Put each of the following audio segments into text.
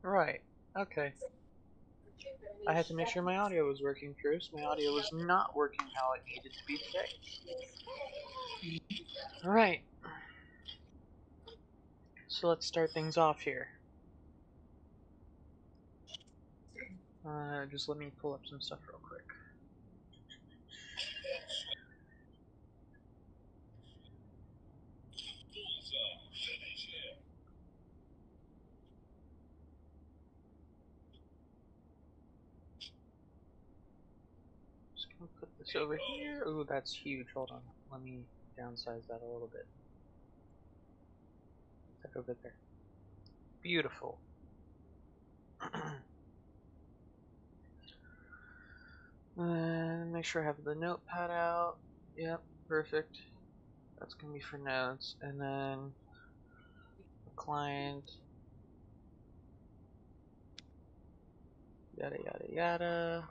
Right. Okay. I had to make sure my audio was working first. My audio was not working how it needed to be today. Alright. So let's start things off here. Just let me pull up some stuff real quick. Just gonna put this over here. Ooh, that's huge. Hold on. Let me downsize that a little bit. Put that over there. Beautiful. Make sure I have the notepad out. Yep, perfect. That's gonna be for notes. And then the client. Yada yada yada.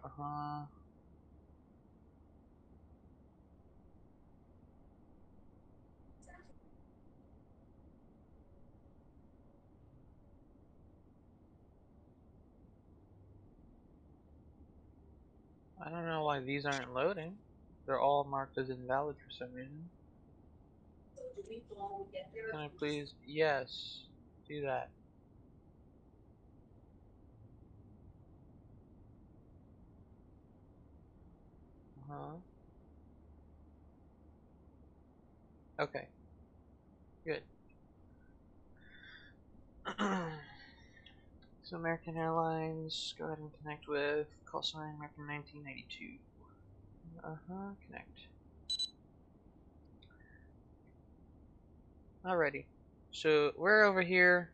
I don't know why these aren't loading. They're all marked as invalid for some reason. Can I please? Yes. Do that. Okay. Good. So American Airlines, go ahead and connect with call sign American 1992. Connect. Alrighty. So we're over here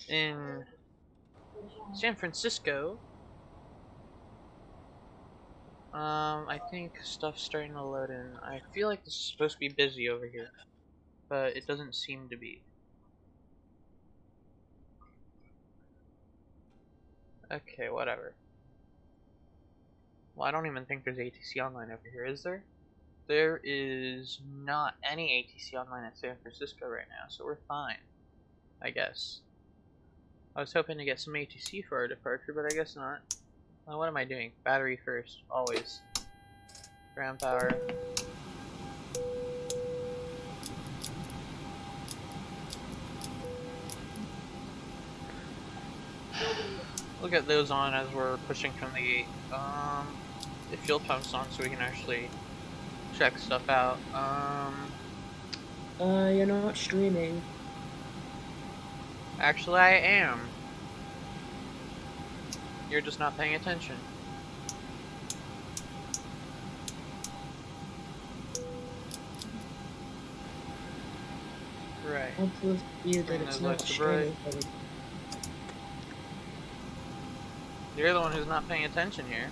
in San Francisco. I think stuff's starting to load in. I feel like this is supposed to be busy over here, but it doesn't seem to be. Okay, whatever. Well, I don't even think there's ATC online over here, is there? There is not any ATC online in San Francisco right now, so we're fine, I guess. I was hoping to get some ATC for our departure, but I guess not. Well, what am I doing? Battery first, always. Ground power. We'll get those on as we're pushing from the gate. The fuel pump's on so we can actually check stuff out. You're not streaming. Actually I am. You're just not paying attention. Right. I'll prove to you that it's not streaming. You're the one who's not paying attention here.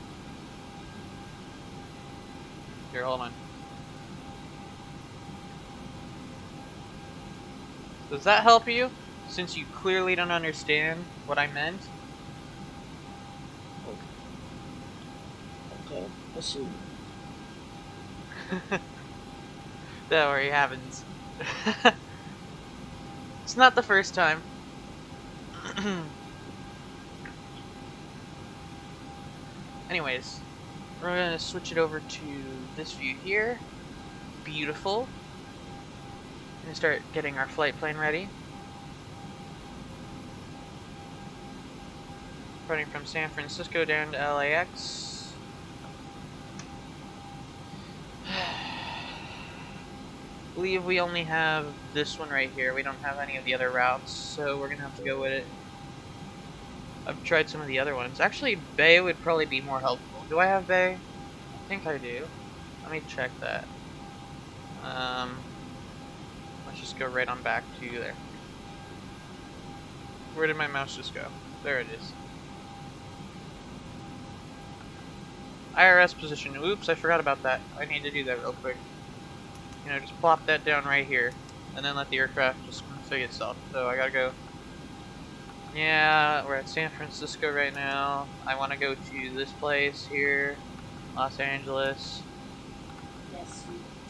Here, hold on. Does that help you? Since you clearly don't understand what I meant? Okay, I see. Don't worry, it happens. It's not the first time. Anyways, we're gonna switch it over to this view here. Beautiful. We're gonna start getting our flight plan ready. Running from San Francisco down to LAX. I believe we only have this one right here. We don't have any of the other routes, so we're gonna have to go with it. I've tried some of the other ones. Actually, Bay would probably be more helpful. Do I have Bay? I think I do. Let me check that. Let's just go right on back to there. Where did my mouse just go? There it is. IRS position. Oops, I forgot about that. I need to do that real quick. You know, just plop that down right here, and then let the aircraft just configure itself. So I gotta go. Yeah, we're at San Francisco right now. I want to go to this place here, Los Angeles. Yes.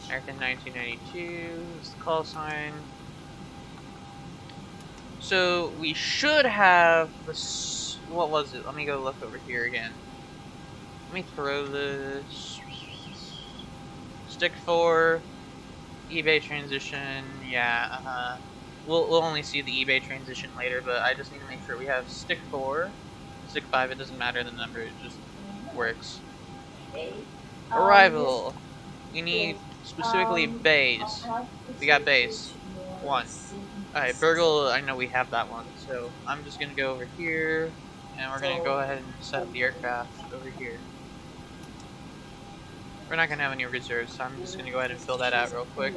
American 1992 is the call sign. So we should have this. What was it? Let me go look over here again. Let me throw this. Stick 4, eBay transition. Yeah, we'll only see the eBay transition later, but I just need to make sure we have stick 4, stick 5. It doesn't matter the number; it just works. Arrival. We need specifically bays. We got bays. 1. Alright, Burgle, I know we have that one, so I'm just gonna go over here, and we're gonna go ahead and set up the aircraft over here. We're not gonna have any reserves, so I'm just gonna go ahead and fill that out real quick.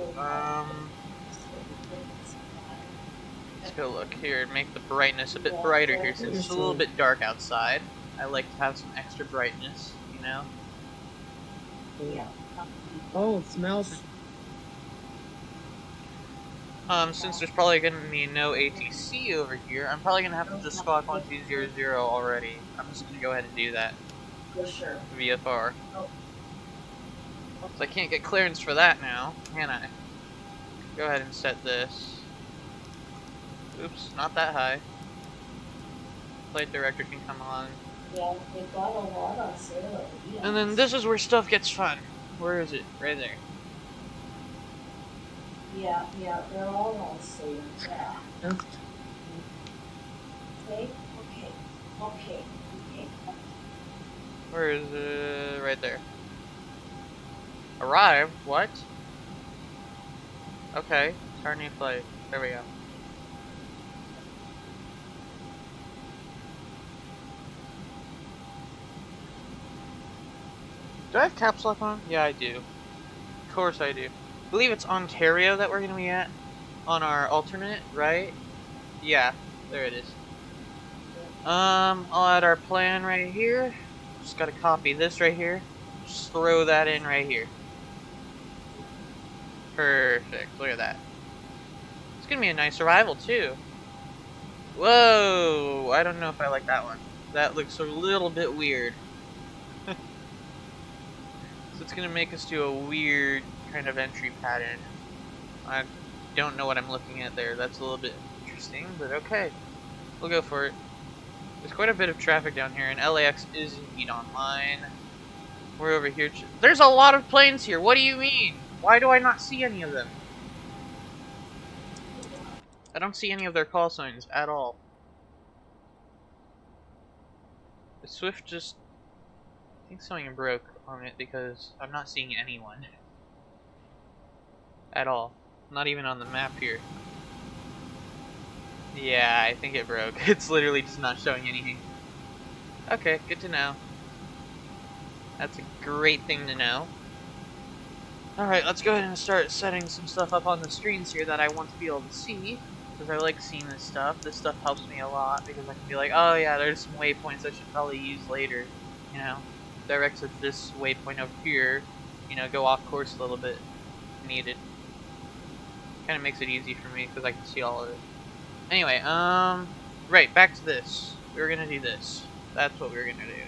Let's go look here, make the brightness a bit brighter here, since it's a little bit dark outside. I like to have some extra brightness, you know? Oh, it smells. Since there's probably gonna be no ATC over here, I'm probably gonna have to just squawk 1200 already. I'm just gonna go ahead and do that. VFR. So I can't get clearance for that now, can I? Go ahead and set this. Oops, not that high. Flight director can come on. And then this is where stuff gets fun. Where is it? Right there. Yeah, they're all on sale. Yeah. Okay. Where is it? Right there. Arrive? What? Okay. Start new flight. There we go. Do I have caps lock on? Yeah, I do. Of course I do. I believe it's Ontario that we're going to be at on our alternate, right? Yeah, there it is. I'll add our plan right here. Just gotta copy this right here. Just throw that in right here. Perfect. Look at that. It's gonna be a nice arrival too. Whoa! I don't know if I like that one. That looks a little bit weird. So it's gonna make us do a weird kind of entry pattern. I don't know what I'm looking at there. That's a little bit interesting, but okay. We'll go for it. There's quite a bit of traffic down here, and LAX is indeed online. We're over here. There's a lot of planes here. What do you mean? Why do I not see any of them? I don't see any of their call signs at all. The Swift just... I think something broke on it because I'm not seeing anyone. At all. Not even on the map here. Yeah, I think it broke. It's literally just not showing anything. Okay, good to know. That's a great thing to know. Alright, let's go ahead and start setting some stuff up on the screens here that I want to be able to see. Because I like seeing this stuff. This stuff helps me a lot because I can be like, oh yeah, there's some waypoints I should probably use later. You know, direct to this waypoint over here. You know, go off course a little bit if needed. Kind of makes it easy for me because I can see all of it. Anyway, right, back to this. We were gonna do this. That's what we were gonna do.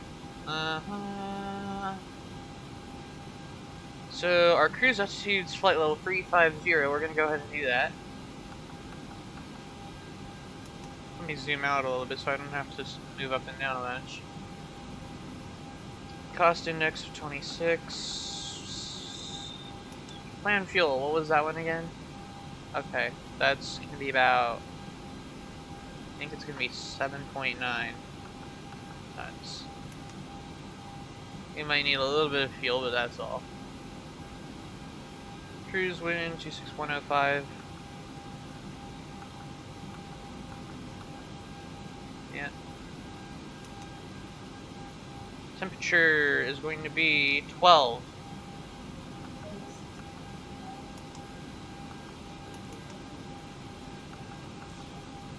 So, our cruise altitude's flight level 350. We're gonna go ahead and do that. Let me zoom out a little bit so I don't have to move up and down a bunch. Cost index of 26. Plan fuel, what was that one again? Okay, that's gonna be about... I think it's gonna be 7.9 tons. We might need a little bit of fuel, but that's all. Cruise wind 26105. Yeah. Temperature is going to be 12.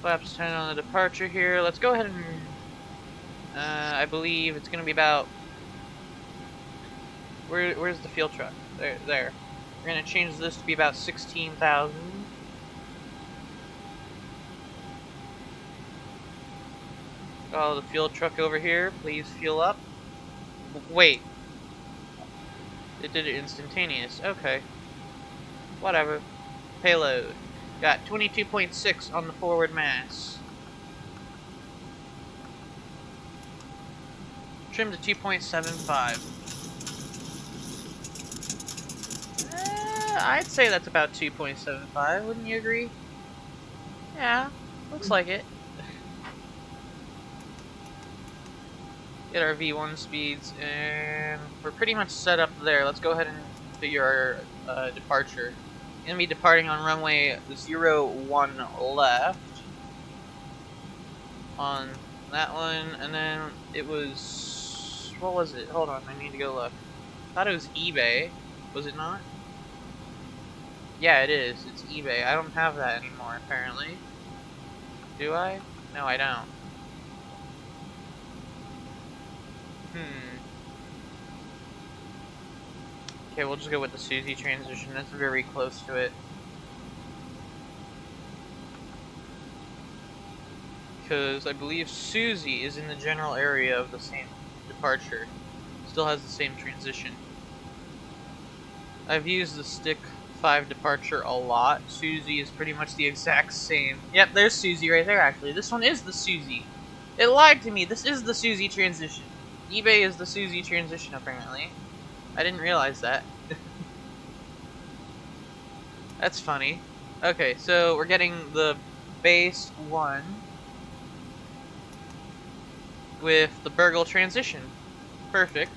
Flaps 10 on the departure here. Let's go ahead and... I believe it's going to be about... Where's the fuel truck? There. We're going to change this to be about 16,000. Oh, the fuel truck over here. Please fuel up. Wait. It did it instantaneous. Okay. Whatever. Payload. Got 22.6 on the forward mass. Trim to 2.75. I'd say that's about 2.75, wouldn't you agree? Yeah, looks like it. Get our V1 speeds, and we're pretty much set up there. Let's go ahead and figure our departure. Gonna be departing on runway 01 left. On that one, and then it was... what was it? Hold on, I need to go look. I thought it was eBay. Was it not? Yeah, it is. It's eBay. I don't have that anymore, apparently. Do I? No, I don't. Okay, we'll just go with the Suzy transition. That's very close to it. Because I believe Suzy is in the general area of the same departure. Still has the same transition. I've used the stick 5 departure a lot. Suzy is pretty much the exact same. Yep, there's Suzy right there, actually. This one is the Suzy. It lied to me. This is the Suzy transition. eBay is the Suzy transition, apparently. I didn't realize that. That's funny. Okay, so we're getting the base 1 with the Burgle transition. Perfect.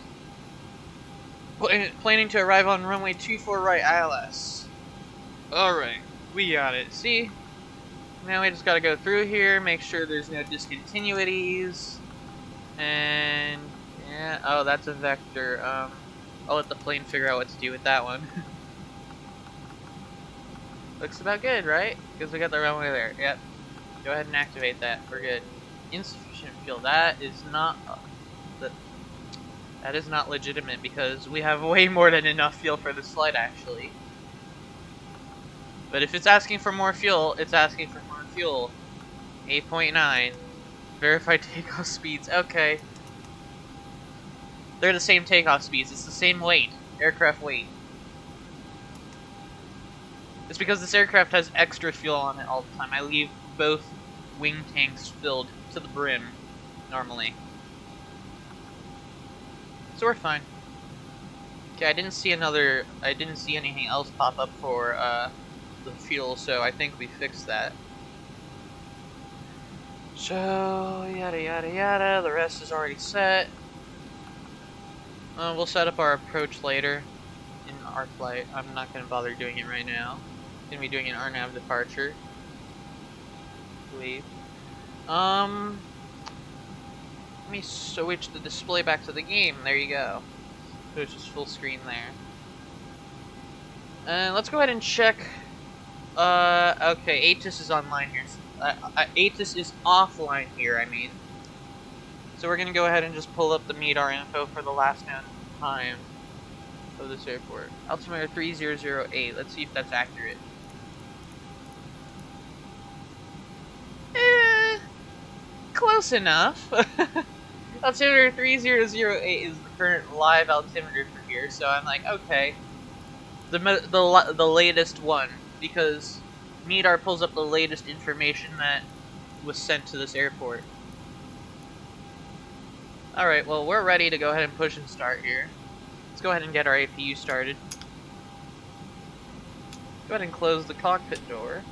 Planning to arrive on runway 24 right ILS. Alright, we got it. See? Now we just gotta go through here, make sure there's no discontinuities. And yeah, oh, that's a vector. I'll let the plane figure out what to do with that one. Looks about good, right? Because we got the runway there. Yep. Go ahead and activate that. We're good. Insufficient fuel. That is not that is not legitimate because we have way more than enough fuel for this flight, actually. But if it's asking for more fuel, it's asking for more fuel. 8.9. Verified takeoff speeds. Okay. They're the same takeoff speeds. It's the same weight. Aircraft weight. It's because this aircraft has extra fuel on it all the time. I leave both wing tanks filled to the brim, normally. So we're fine. Okay, I didn't see anything else pop up for the fuel, so I think we fixed that. So, yada yada yada, the rest is already set. We'll set up our approach later in our flight. I'm not going to bother doing it right now. Going to be doing an RNAV departure. I believe. Let me switch the display back to the game. There you go. So it's just full screen there. Let's go ahead and check. Okay, ATIS is online here. ATIS is offline here, I mean. So we're gonna go ahead and just pull up the MEDAR info for the last known time of this airport. Altimeter 3008. Let's see if that's accurate. Close enough. Altimeter 3008 is the current live altimeter for here, so I'm like, okay. The latest one, because MEDAR pulls up the latest information that was sent to this airport. Alright, well, we're ready to go ahead and push and start here. Let's go ahead and get our APU started. Go ahead and close the cockpit door.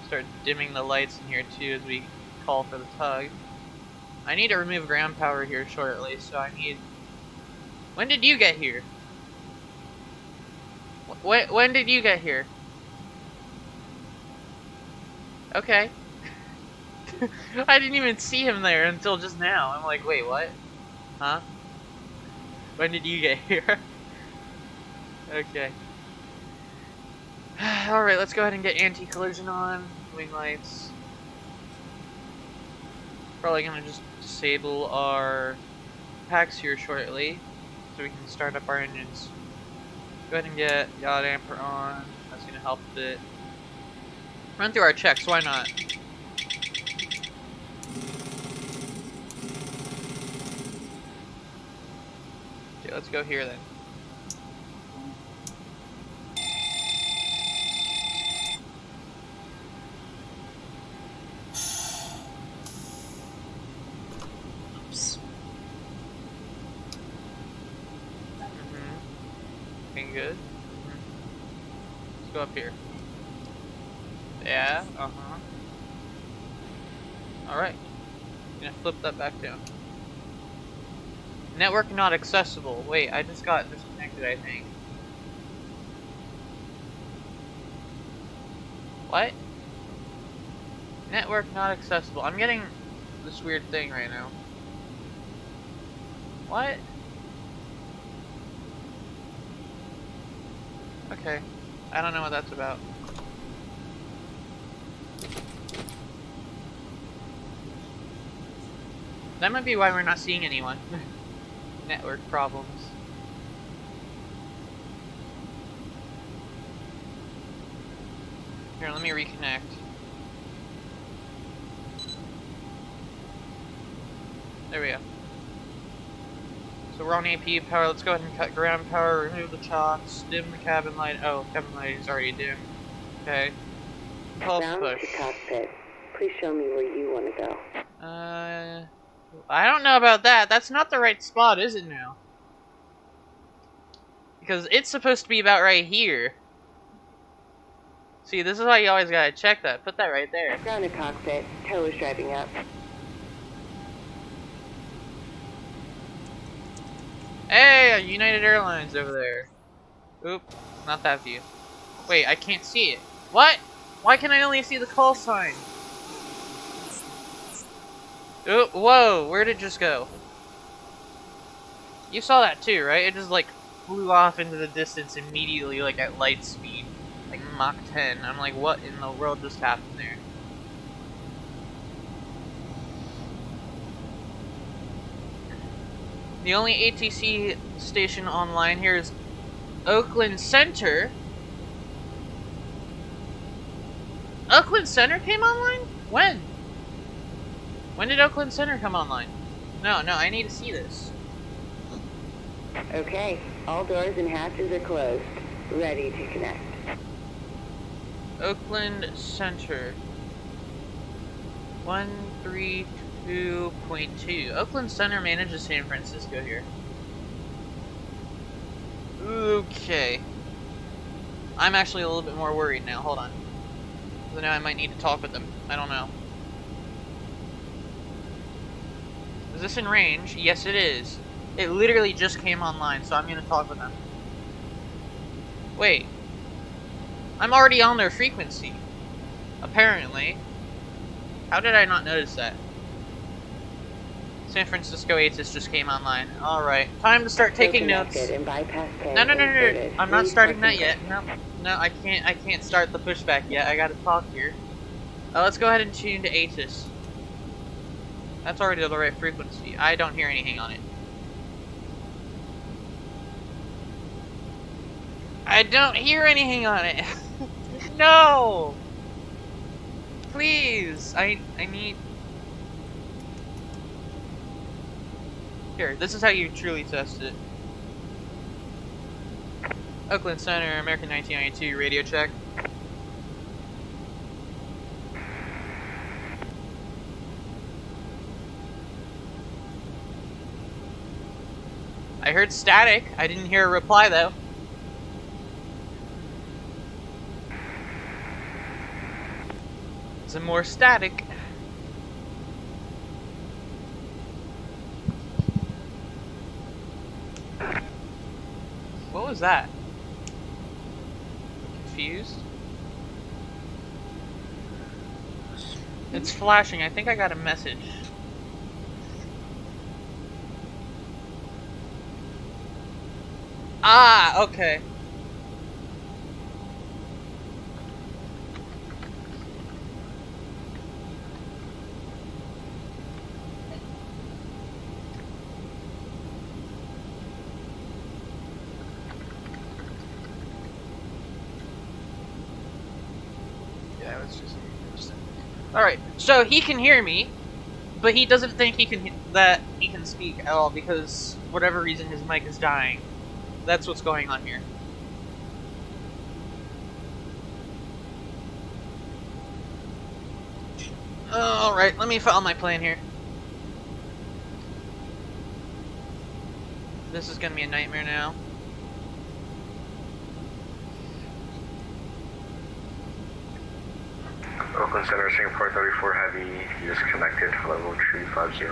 Start dimming the lights in here too as we call for the tug. I need to remove ground power here shortly, so I need... When did you get here? When did you get here? Okay. I didn't even see him there until just now. I'm like, wait, what? Huh? When did you get here? Okay. Alright, let's go ahead and get anti-collision on. Wing lights. Probably gonna just disable our packs here shortly, so we can start up our engines. Go ahead and get yacht damper on. That's gonna help a bit. Run through our checks, why not? Okay, let's go here then. You good? Let's go up here. Yeah, Alright. Gonna flip that back down. Network not accessible. Wait, I just got disconnected, I think. What? Network not accessible. I'm getting this weird thing right now. What? Okay. I don't know what that's about. That might be why we're not seeing anyone. Network problems. Here, let me reconnect. There we go. So we're on AP power. Let's go ahead and cut ground power, remove the chocks, dim the cabin light. Oh, cabin light is already dim. Okay. Pulse push. To cockpit. Please show me where you want to go. I don't know about that. That's not the right spot, is it now? Because it's supposed to be about right here. See, this is why you always gotta check that. Put that right there. Ground to cockpit. Tow is driving up. Hey, United Airlines over there. Oop, not that view. Wait, I can't see it. What? Why can I only see the call sign? Oh, whoa, where did it just go? You saw that too, right? It just like flew off into the distance immediately, like at light speed. Like Mach 10. I'm like, what in the world just happened there? The only ATC station online here is Oakland Center. Oakland Center came online? When? When did Oakland Center come online? No, I need to see this. Okay, all doors and hatches are closed. Ready to connect. Oakland Center. 132.2. Oakland Center manages San Francisco here. Okay. I'm actually a little bit more worried now. Hold on. So now I might need to talk with them. I don't know. Is this in range? Yes, it is. It literally just came online, so I'm gonna talk with them. Wait. I'm already on their frequency. Apparently. How did I not notice that? San Francisco ATIS just came online. Alright. Time to start taking notes. And bypass No. I'm not starting that yet. No, I can't start the pushback yet. I gotta talk here. Let's go ahead and tune to ATIS. That's already the right frequency. I don't hear anything on it. I don't hear anything on it. No! Please! I need... Here, this is how you truly test it. Oakland Center, American 1992, radio check. I heard static. I didn't hear a reply though. Some more static. What was that? Confused? It's flashing. I think I got a message. Ah, okay. Yeah, it was just interesting. Alright, so he can hear me, but he doesn't think he can speak at all because whatever reason his mic is dying. That's what's going on here. Alright, let me follow my plan here. This is gonna be a nightmare now. Oakland Center, Singapore 34 Heavy, disconnected, level 350.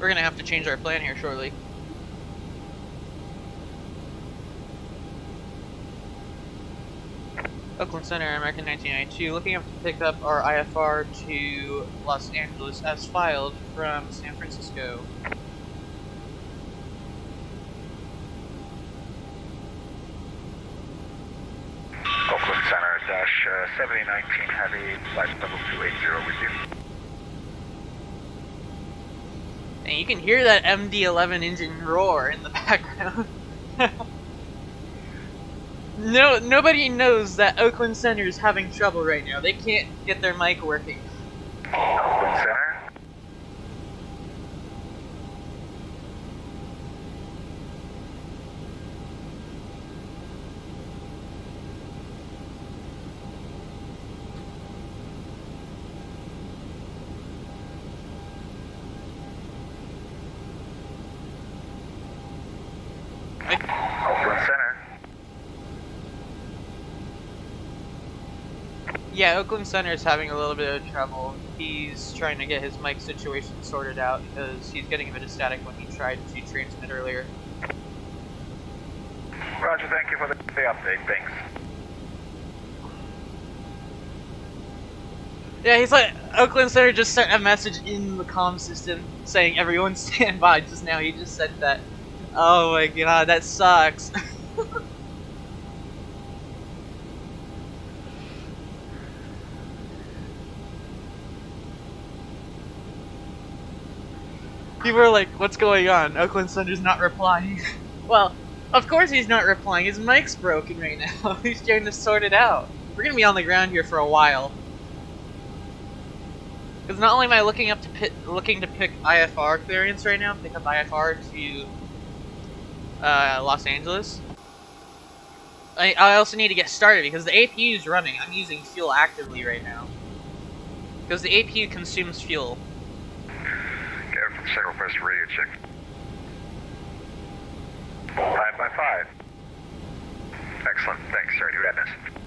We're gonna have to change our plan here shortly. Oakland Center, American 1992, looking up to pick up our IFR to Los Angeles as filed from San Francisco. Oakland Center, dash 7019 Heavy, flight level 280 with you. And you can hear that MD-11 engine roar in the background. No, nobody knows that Oakland Center is having trouble right now. They can't get their mic working. Oakland Center. Oakland Center. Yeah, Oakland Center is having a little bit of trouble. He's trying to get his mic situation sorted out because he's getting a bit of static when he tried to transmit earlier. Roger, thank you for the update, thanks. Yeah, he's like, Oakland Center just sent a message in the comm system saying everyone stand by just now. He just said that. Oh my god, that sucks. People are like, what's going on? Oakland Center's not replying. Well, of course he's not replying. His mic's broken right now. He's trying to sort it out. We're gonna be on the ground here for a while. Because not only am I looking to pick IFR clearance right now, pick up IFR to Los Angeles. I also need to get started because the APU is running. I'm using fuel actively right now. Because the APU consumes fuel. Center request radio check. 5x5. Excellent, thanks. Sorry to hear that message.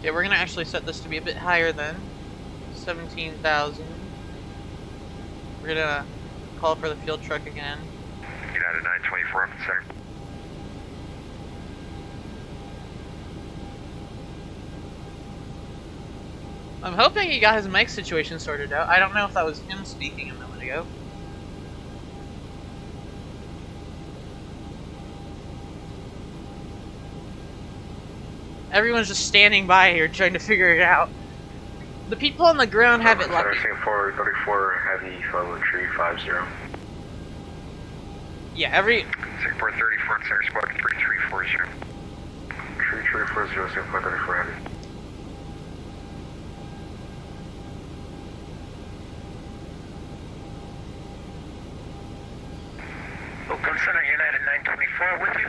Yeah, we're gonna actually set this to be a bit higher than 17,000. We're gonna call for the field truck again. United 924 up in center. I'm hoping he got his mic situation sorted out. I don't know if that was him speaking a minute ago. Everyone's just standing by here trying to figure it out. The people on the ground have it lucky. Singapore 34 Heavy, level 350. Yeah, every... Singapore 34 Center Squad 3340. 3340, Singapore 34 Heavy. Oakland Center, United 924 with you.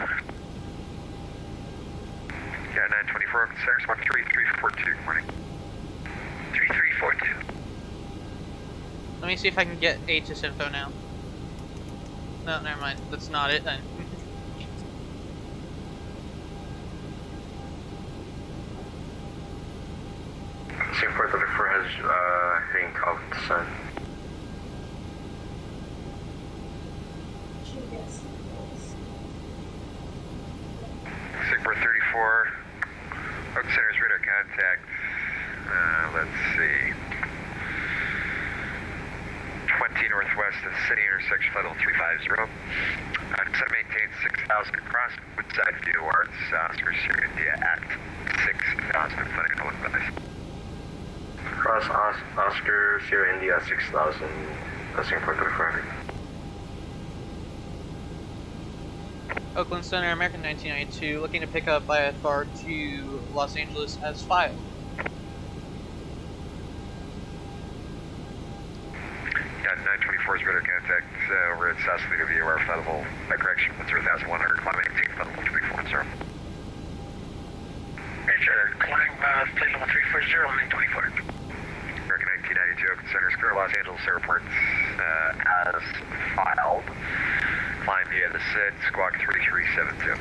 Yeah, 924, Oakland Center, Squad 3342, good morning. 3342. Let me see if I can get HS info now. No, never mind. That's not it then. Singapore 34 has hitting top of the sun. Singapore 34, Oakland Center's radar contact, let's see, 20 northwest of the city intersection, level 350. Center maintains 6,000 across, Woodside view towards Oscar Sierra India at 6,000, flight all advised. Cross Oscar Sierra India 6,000, Singapore 34. Oakland Center, American 1992, looking to pick up IFR to Los Angeles as filed. Yeah, 924's radar contact over at South Street of VOR, flight level, by correction, 1,100, climb 18, flight level 340. Roger, climb North, plane level 340, landing 24. American 1992, Oakland Center Square, Los Angeles Airport, as filed. Climb via the SID, squawk 3372.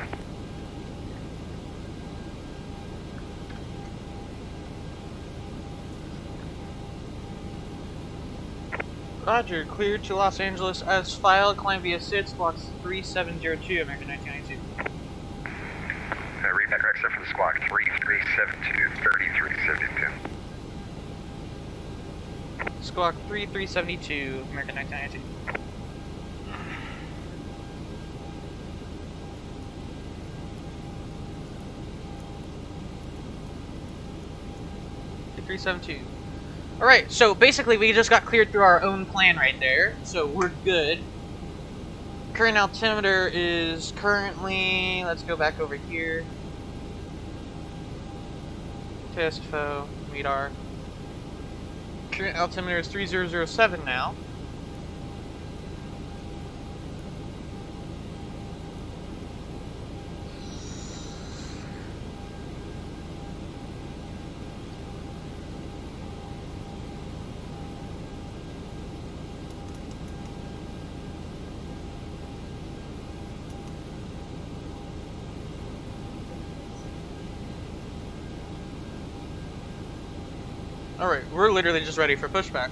Roger, cleared to Los Angeles as filed. Climb via SID, squawk 3702, American 1992. Read back except for the squawk 3372, 3372. Squawk 3372, American 1992. Alright, so basically we just got cleared through our own plan right there, so we're good. Current altimeter is currently, let's go back over here. KSFO, radar. Current altimeter is 3007 now. Alright, we're literally just ready for pushback.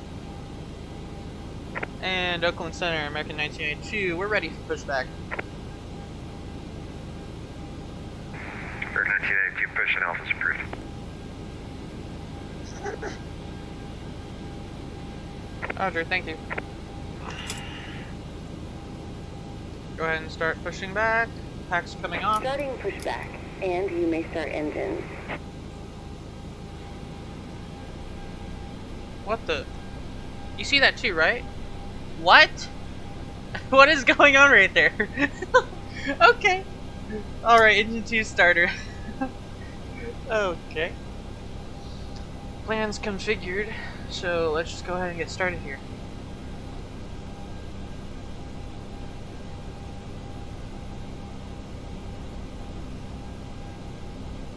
And Oakland Center, American 1992, we're ready for pushback. American 1992, push and Alpha's approved. Roger, thank you. Go ahead and start pushing back. Pack's coming off. Starting pushback, and you may start engines. What the? You see that too, right? What? What is going on right there? Okay. Alright, engine 2 starter. Okay. Plan's configured, so let's just go ahead and get started here.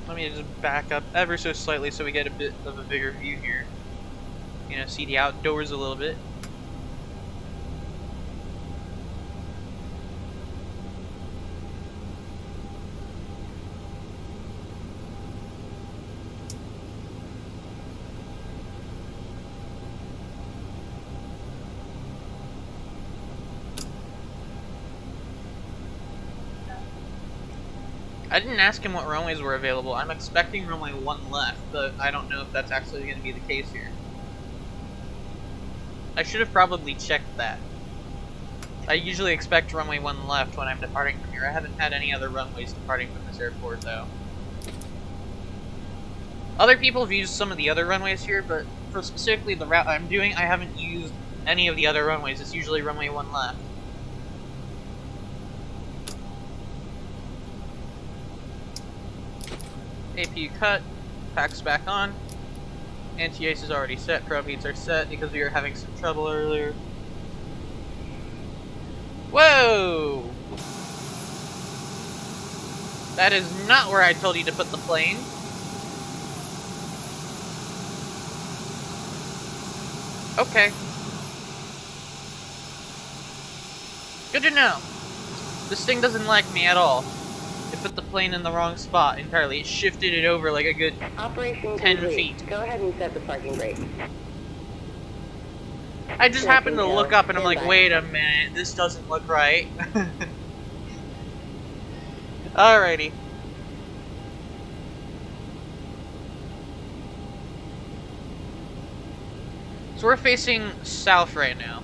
Let me just back up ever so slightly so we get a bit of a bigger view here. You know, see the outdoors a little bit. I didn't ask him what runways were available. I'm expecting runway 1 left, but I don't know if that's actually going to be the case here. I should have probably checked that. I usually expect runway 1 left when I'm departing from here. I haven't had any other runways departing from this airport, though. Other people have used some of the other runways here, but for specifically the route I'm doing, I haven't used any of the other runways. It's usually runway 1 left. APU cut, packs back on. Anti-ice is already set, probe heats are set because we were having some trouble earlier. Whoa! That is not where I told you to put the plane. Okay. Good to know. This thing doesn't like me at all. It put the plane in the wrong spot entirely. It shifted it over like a good Operation 10 complete. feet. Go ahead and set the parking brake. I just happened to look up and I'm like, wait a minute, this doesn't look right. Alrighty. So we're facing south right now.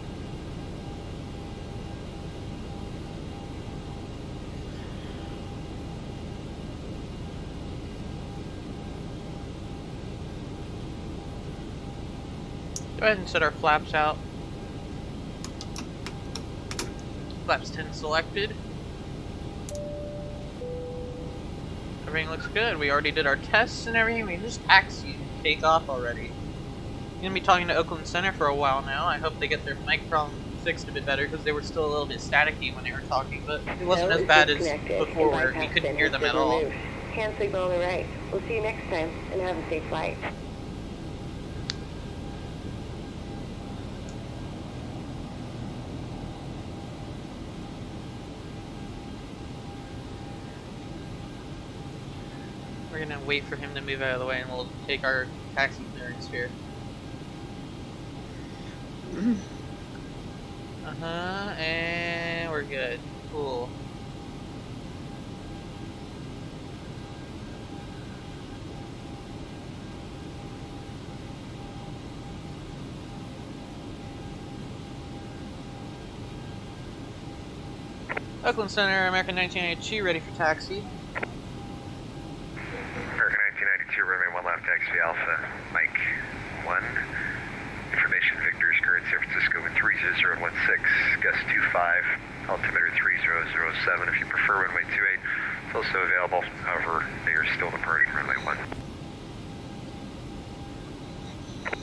Go ahead and set our flaps out. Flaps 10 selected. Everything looks good. We already did our tests and everything. We just taxied and take off already. I'm gonna be talking to Oakland Center for a while now. I hope they get their mic problem fixed a bit better because they were still a little bit staticky when they were talking, but it wasn't as bad as before where we couldn't hear them at all. hand signal on the right. We'll see you next time, and have a safe flight. We're gonna wait for him to move out of the way and we'll take our taxi clearance here. And we're good. Cool. Oakland Center, American 1992, ready for taxi. American 1992, runway 1 left, taxi Alpha, Mike 1. Information Victor's current San Francisco with 30016, gust 25, altimeter 3007. If you prefer runway 28, it's also available. However, they are still departing runway 1.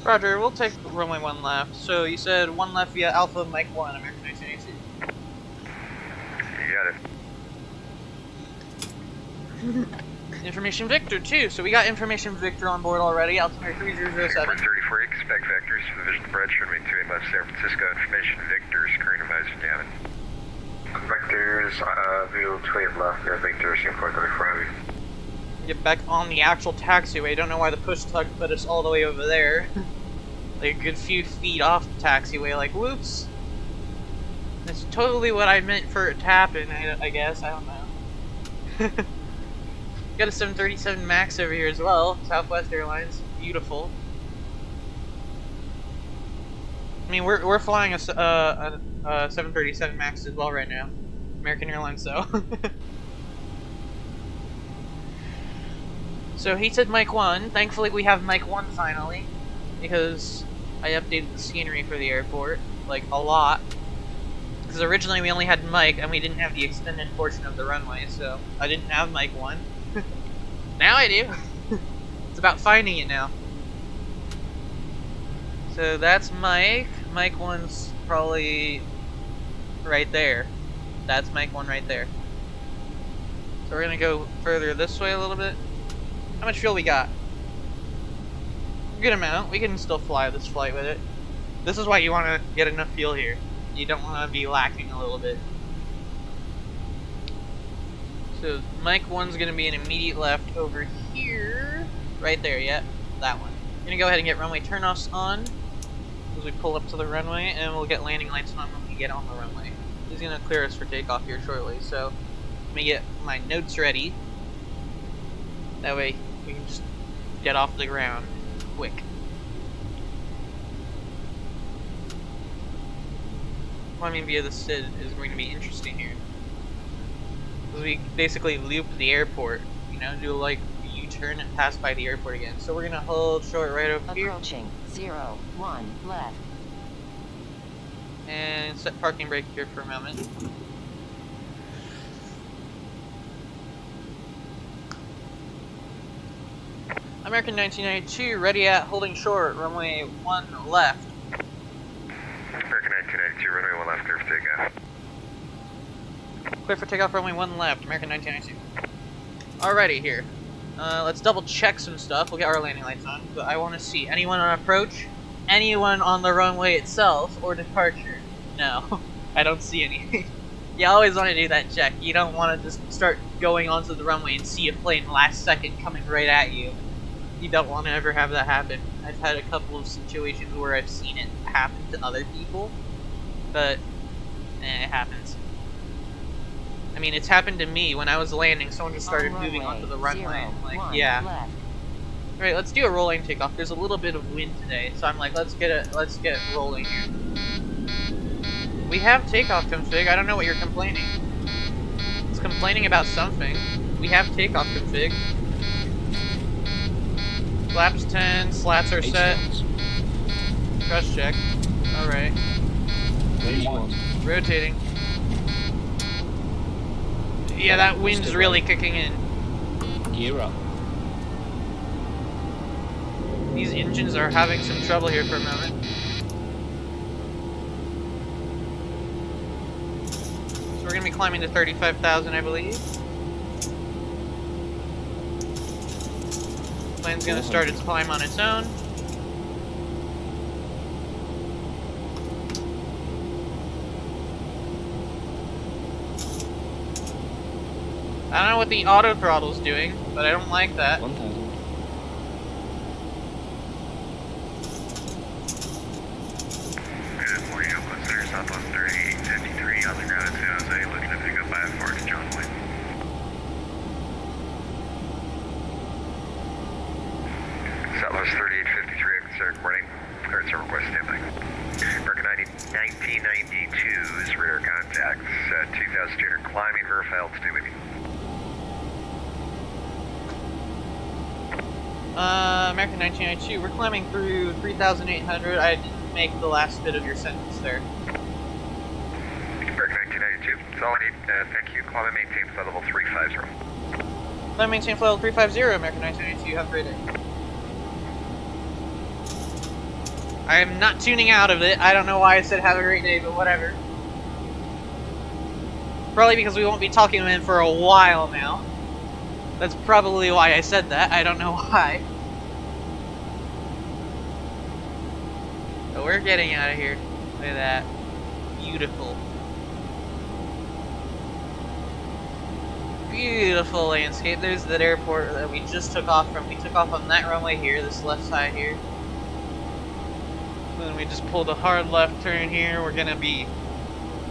Roger, we'll take runway 1 left. So you said 1 left via Alpha Mike 1, American 1982. You got it. Information Victor too, so we got Information Victor on board already, altimeter 3007. 134, expect vectors for the Vision Bridge, runway 28 left, San Francisco. Information Victor's current advisor, damn it. Vectors, view 28 left, yeah, Victor, Team 434 heavy. Get back on the actual taxiway. Don't know why the push tug put us all the way over there. Like a good few feet off the taxiway, like whoops. That's totally what I meant for it to happen, I guess, I don't know. Got a 737 MAX over here as well, Southwest Airlines, beautiful. I mean, we're flying a 737 MAX as well right now, American Airlines though. So he said Mike 1. Thankfully we have Mike 1 finally, because I updated the scenery for the airport, like a lot. Because originally we only had Mike and we didn't have the extended portion of the runway, so I didn't have Mike 1. Now I do. It's about finding it now. So that's Mike. Mike 1's probably right there. That's Mike 1 right there. So we're gonna go further this way a little bit. How much fuel we got? Good amount. We can still fly this flight with it. This is why you want to get enough fuel here. You don't want to be lacking a little bit. So Mike 1's going to be an immediate left over here. Right there, yeah. That one. I'm going to go ahead and get runway turnoffs on as we pull up to the runway, and we'll get landing lights on when we get on the runway. He's going to clear us for takeoff here shortly, so let me get my notes ready. That way we can just get off the ground quick. Climbing via the SID is going to be interesting here. Because we basically loop the airport, you know, do like a U-turn and pass by the airport again. So we're going to hold short right over here. Approaching 01 left. And set parking brake here for a moment. American 1992, ready at holding short, runway 1 left. American 1992, runway 1 left, clear for takeoff. Clear for takeoff, runway 1 left, American 1992. Alrighty here. Let's double check some stuff. We'll get our landing lights on, but I want to see anyone on approach, anyone on the runway itself, or departure. No, I don't see any. You always want to do that check. You don't want to just start going onto the runway and see a plane last second coming right at you. You don't want to ever have that happen. I've had a couple of situations where I've seen it happen to other people, but it happens. I mean, it's happened to me when I was landing. Someone just started moving onto the runway. I'm like, yeah. Alright, let's do a rolling takeoff. There's a little bit of wind today, so I'm like, let's get rolling here. We have takeoff config. I don't know what you're complaining. It's complaining about something. We have takeoff config. Flaps 10, slats are set. Thrust check. Alright. Rotating. Yeah, that wind's really kicking in. Gear up. These engines are having some trouble here for a moment. So we're gonna be climbing to 35,000, I believe. Plane's gonna start its climb on its own. I don't know what the auto throttle's doing, but I don't like that. 1000. Good morning, Oakland Center, Southwest 3853 on the ground at San Jose, looking to pick up by 4 to John Wayne. Southwest 3853, consider recording. Clearance and request standby. American 1992's radar contacts, 2,200 climbing, verify altitude with you. American 1992, we're climbing through 3,800. I didn't make the last bit of your sentence there. American 1992, that's all I need. Thank you. Climb and maintain flight level 350. Climb maintain flight level 350, American 1992, have a great day. I am not tuning out of it. I don't know why I said have a great day, but whatever. Probably because we won't be talking to him for a while now. That's probably why I said that. I don't know why. But we're getting out of here. Look at that. Beautiful. Beautiful landscape. There's that airport that we just took off from. We took off on that runway here, this left side here. Then we just pulled a hard left turn here. We're gonna be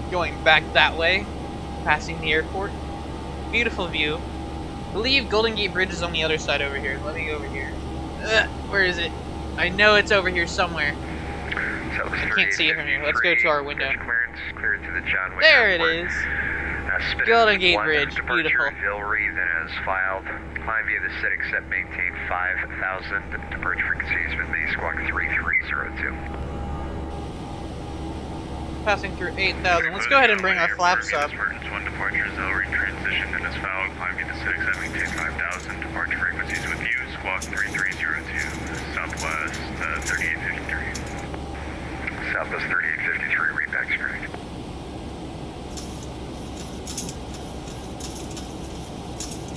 going back that way, passing the airport. Beautiful view. I believe Golden Gate Bridge is on the other side over here. Let me go over here. Where is it? I know it's over here somewhere. I can't see it from here. Let's go to our window. There it is. Golden Gate Bridge. Beautiful. Hillary, then as filed. Climb via the set, accept, maintain 5,000. Departure frequencies with the squawk 3302. Passing through 8,000. Let's go ahead and bring our flaps up. One departure is Hillary, transition and as filed. Climb via the set, accept, maintain 5,000. Departure frequencies with you, squawk 3302. Southwest 3853. Southwest 3853, repack's correct.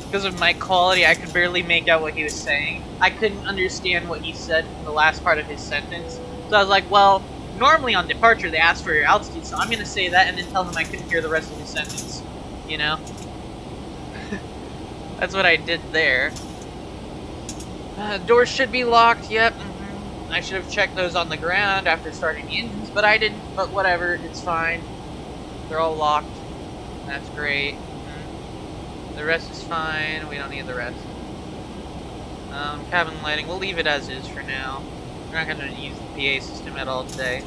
Because of mic quality, I could barely make out what he was saying. I couldn't understand what he said in the last part of his sentence. So I was like, well, normally on departure they ask for your altitude, so I'm going to say that and then tell him I couldn't hear the rest of his sentence. You know? That's what I did there. Doors should be locked, yep. I should have checked those on the ground after starting the engines, but I didn't. But whatever, it's fine. They're all locked. That's great. The rest is fine. We don't need the rest. Cabin lighting, we'll leave it as is for now. We're not going to use the PA system at all today.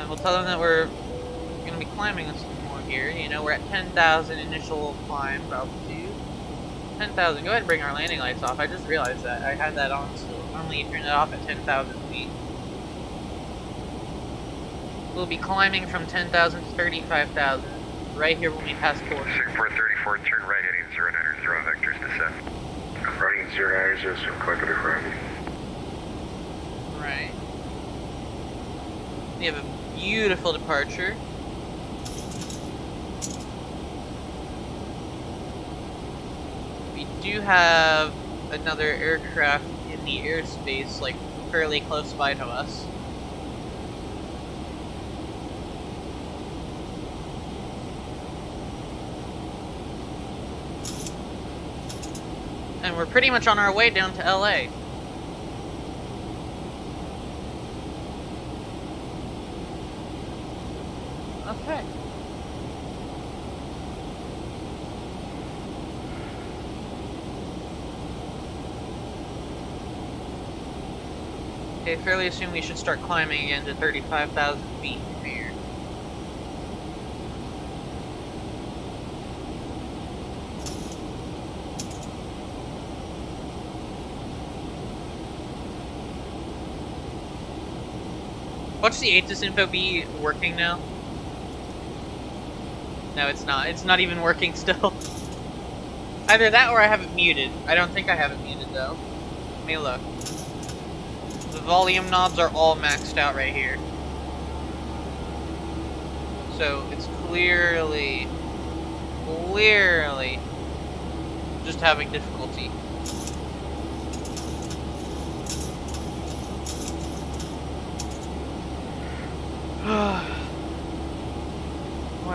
We'll tell them that we're going to be climbing some more here. You know, we're at 10,000 initial climb altitude. 10,000. Go ahead and bring our landing lights off. I just realized that. I had that on still. Normally you turn it off at 10,000 feet. We'll be climbing from 10,000 to 35,000. Right here when we pass Port. Singapore 34, turn right heading 090, vectors descend. Running 090, so click it around you. Right. We have a beautiful departure. We do have another aircraft in the airspace, like fairly close by to us. And we're pretty much on our way down to LA. Okay. Okay, fairly assume we should start climbing again to 35,000 feet from here. Watch the ATIS info be working now. No, it's not. It's not even working still. Either that or I have it muted. I don't think I have it muted though. Let me look. The volume knobs are all maxed out right here. So it's clearly just having difficulty.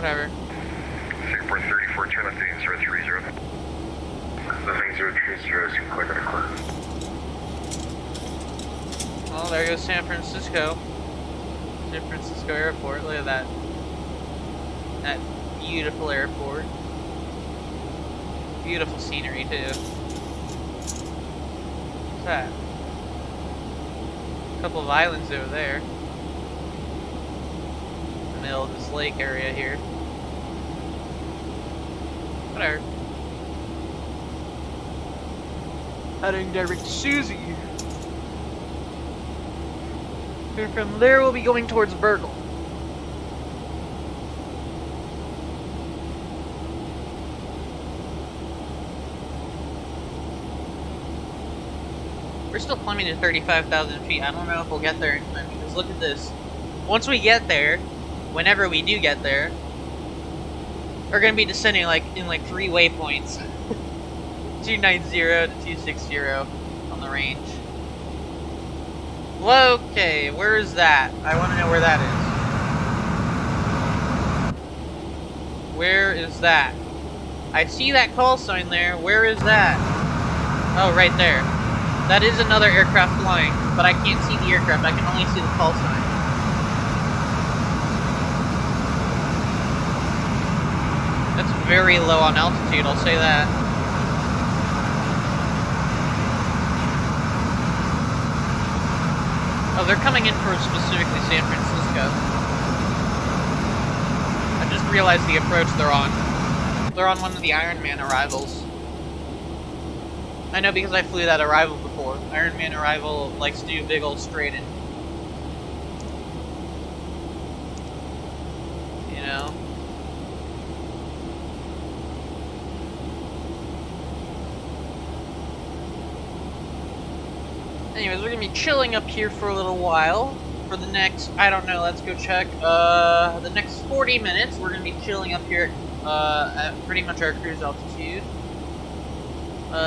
Whatever. Singapore 34, turn left heading 030. Nothing 030, Singapore 34. Oh, there goes San Francisco. San Francisco Airport. Look at that. That beautiful airport. Beautiful scenery, too. What's that? A couple of islands over there. In the middle of this lake area here. Whatever. Heading direct to Susie. And from there we'll be going towards Burgle. We're still climbing to 35,000 feet. I don't know if we'll get there in time, because look at this. Once we get there, whenever we do get there, we're going to be descending in 3 waypoints. 290 to 260 on the range. Okay, where is that? I want to know where that is. Where is that? I see that call sign there. Where is that? Oh, right there. That is another aircraft flying, but I can't see the aircraft. I can only see the call sign. That's very low on altitude, I'll say that. Oh, they're coming in for specifically San Francisco. I just realized the approach they're on. They're on one of the Ironman arrivals. I know because I flew that arrival before. Ironman arrival likes to do big old straight in. You know? Anyways, we're gonna be chilling up here for a little while. For the next, I don't know, let's go check. The next 40 minutes, we're gonna be chilling up here at pretty much our cruise altitude.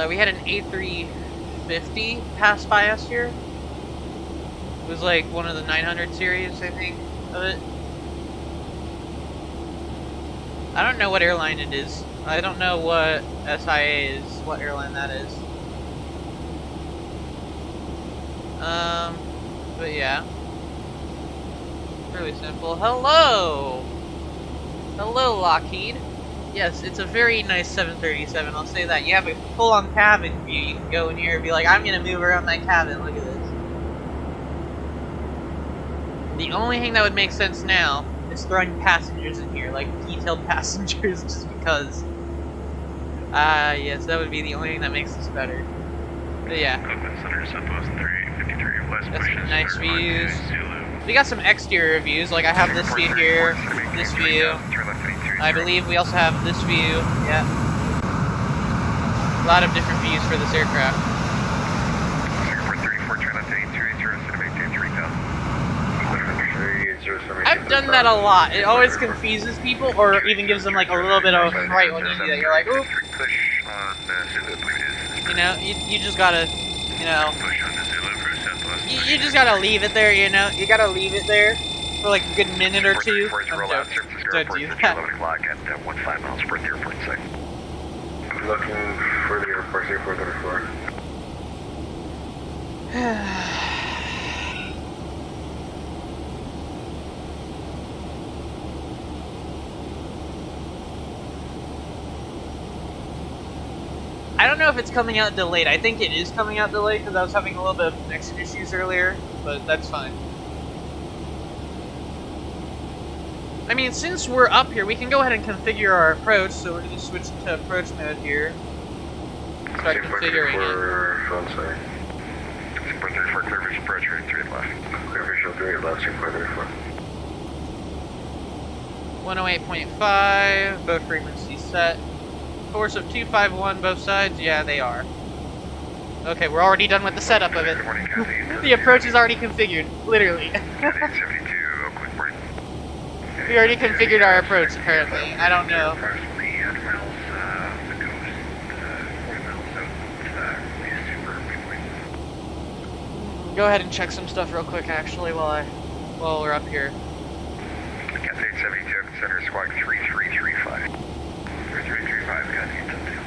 We had an A350 pass by us here. It was like one of the 900 series, I think, of it. I don't know what airline it is. I don't know what SIA is, what airline that is. But yeah. Really simple. Hello! Hello, Lockheed. Yes, it's a very nice 737, I'll say that. You have a full-on cabin view. You can go in here and be like, I'm gonna move around that cabin, look at this. The only thing that would make sense now is throwing passengers in here, like detailed passengers, just because. Yes, that would be the only thing that makes this better. But yeah. That's some nice views. We got some exterior views, like I have this view here, this view. I believe we also have this view, yeah. A lot of different views for this aircraft. I've done that a lot. It always confuses people, or even gives them like a little bit of a fright when you do that. You're like, oop. You know, you just gotta, you know, you just gotta leave it there, you know? You gotta leave it there for like a good minute or two. Don't do that. Looking for the airport, 0434. I don't know if it's coming out delayed. I think it is coming out delayed because I was having a little bit of connection issues earlier, but that's fine. I mean, since we're up here, we can go ahead and configure our approach, so we're going to switch to approach mode here. Start configuring it. 34, clear visual approach, 3 left. Clear visual 3 left, 34. 108.5, both frequencies set. Course of 251 both sides? Yeah, they are. Okay, we're already done with the setup of it. The approach is already configured, literally. We already configured our approach, apparently. I don't know. Go ahead and check some stuff real quick, actually, while we're up here. Cathay 872, Center Squawk 3335. 3335, got the intel too.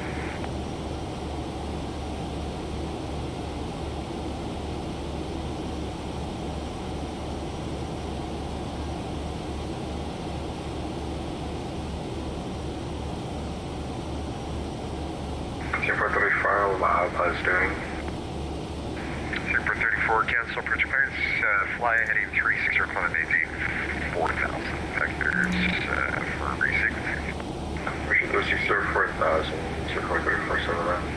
Super 34, Alpha is doing. Super 34, cancel approach clearance, fly heading 36 or climb AZ 4000 vectors for resequencing. Pushing 36 or 4000, Super 34, 7 around.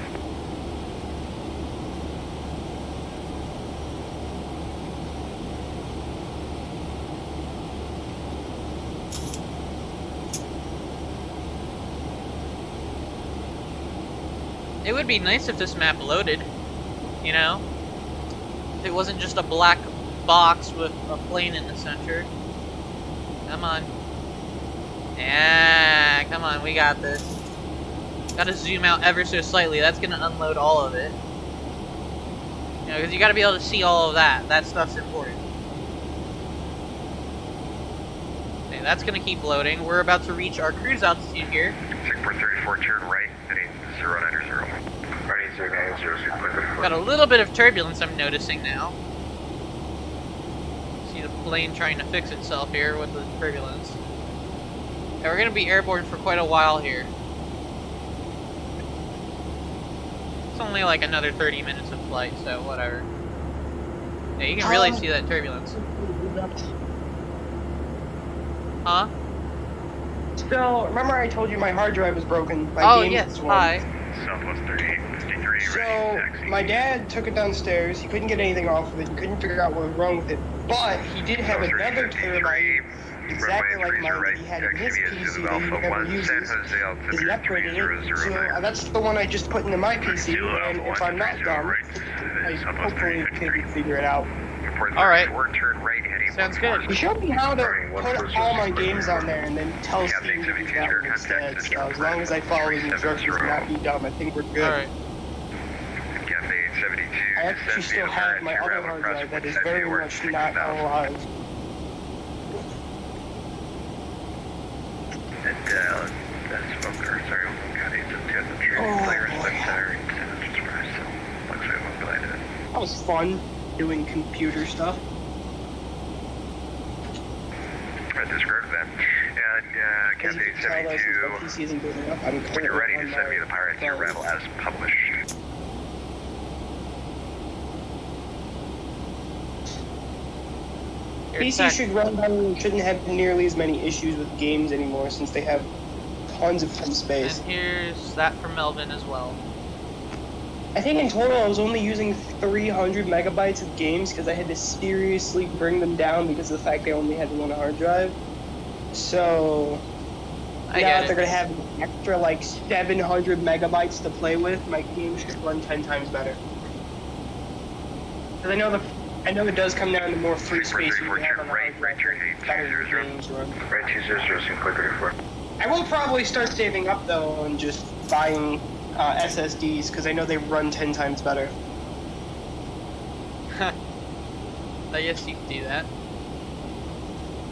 It would be nice if this map loaded, you know? If it wasn't just a black box with a plane in the center. Come on. Yeah, come on, we got this. Gotta zoom out ever so slightly, that's gonna unload all of it. You know, because you gotta be able to see all of that. That stuff's important. Okay, that's gonna keep loading. We're about to reach our cruise altitude here. Super 34, turn right, heading 090. Ready 090, Super 34. Got a little bit of turbulence I'm noticing now. See the plane trying to fix itself here with the turbulence. Yeah, we're gonna be airborne for quite a while here. It's only like another 30 minutes of flight, so whatever. Yeah, you can really see that turbulence. Huh? So, remember I told you my hard drive was broken? My Oh game yes, was one. hi. Southwest 3853, So, my dad took it downstairs, he couldn't get anything off of it, he couldn't figure out what was wrong with it, but he did have another terabyte exactly like mine that he had in his PC that he never uses, because he upgraded it, so that's the one I just put into my PC, and if I'm not dumb, I hopefully can figure it out. Alright. Turn right, heading Sounds good. He showed me how to put all my games on there and then tell Steven to do that one instead, so as long as I follow his instructions and not be dumb, I think we're good. Alright. I actually still have my other hard drive that is very much not alive. And that's smoker, sorry, got it, the tree, player, and surprise, so looks like I'm glad to. That was fun, doing computer stuff. I described that. And As you Campaign can tell, though, since my 72, PC isn't good enough, I'm when you're ready currently to on send me the my Pirates phone. Rebel as published. PC should run better and shouldn't have nearly as many issues with games anymore since they have tons of free space. And here's that from Melvin as well. I think in total I was only using 300 megabytes of games because I had to seriously bring them down because of the fact they only had one hard drive. So I now get that it. they're gonna have an extra like 700 megabytes to play with, my game should run 10 times better. Because I know it does come down to more free space you have on the hard drive. Better games run. Right 20, Super 34. I will probably start saving up though and just buying SSDs because I know they run 10 times better. I guess you can do that.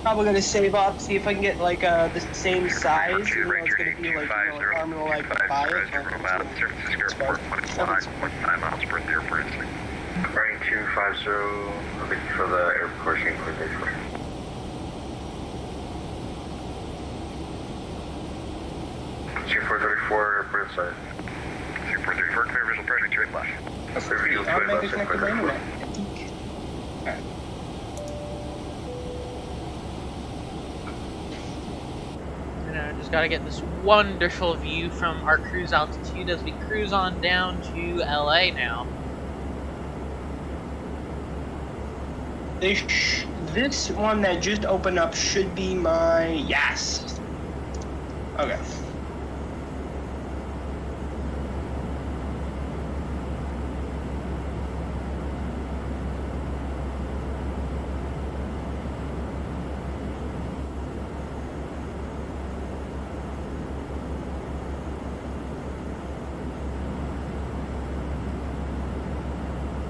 Probably gonna save up, see if I can get like the same size. Even though it's gonna be like armor like buy it. San Francisco Airport, 1.5 miles per the airport. Running 250, looking for the airport, Super 34. Super 34, airport inside. Super 34, clear visual pressure, turn left. Clear visual I'll to make left, it Super connected to 34. internet. I think. Alright. You know, just gotta get this wonderful view from our cruise altitude as we cruise on down to LA now. This one that just opened up should be my yes. Okay.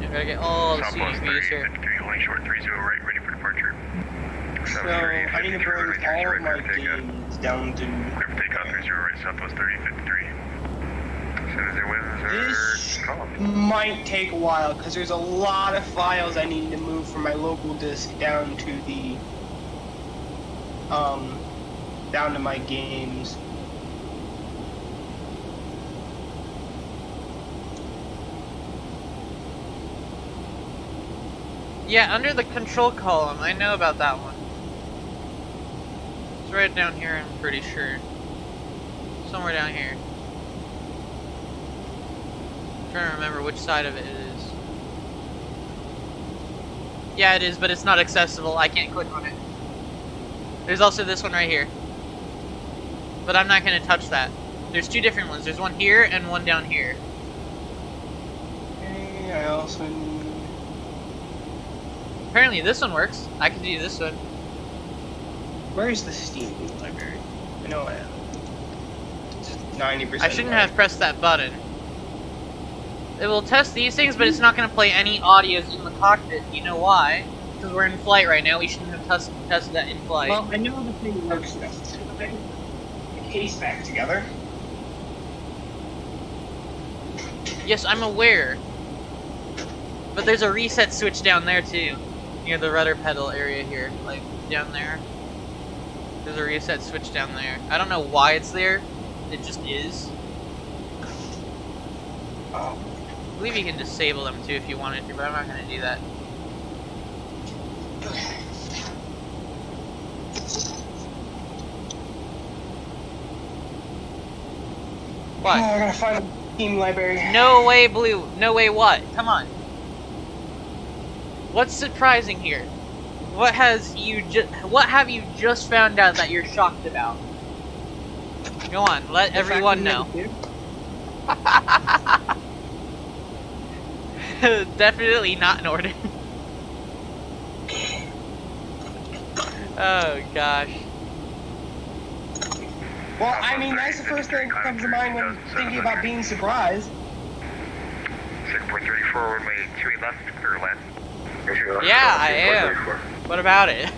You gotta get all the scenic views here. Holding short 30 right, ready for departure. So I need to bring all of my games down to. Takeoff 30 right southwest 3053. As soon as the winds are This calm. might take a while because there's a lot of files I need to move from my local disk down to the down to my games. Yeah, under the control column, I know about that one. It's right down here, I'm pretty sure. Somewhere down here. I'm trying to remember which side of it is. Yeah, it is, but it's not accessible. I can't click on it. There's also this one right here. But I'm not going to touch that. There's two different ones. There's one here and one down here. Okay, I also need... Apparently this one works. I can do this one. Where's the Steam library? I know I have it. It's 90%. I shouldn't have pressed that button. It will test these things, but it's not going to play any audios in the cockpit. You know why? Because we're in flight right now. We shouldn't have tested that in flight. Well, I know the thing works now. Let's put the case back together. Yes, I'm aware. But there's a reset switch down there too. Near the rudder pedal area here. Like, down there. There's a reset switch down there. I don't know why it's there. It just is. Oh. I believe you can disable them too if you wanted to, but I'm not going to do that. What? I gotta find the Steam library. No way, Blue. No way what? Come on. What's surprising here? What have you just found out that you're shocked about? Go on, let everyone know. Definitely not Norden. Oh gosh. Well, I mean, that's the first thing that comes to mind when thinking about being surprised. 6.34, runway 28 left, clear land. Yeah, I am. What about it?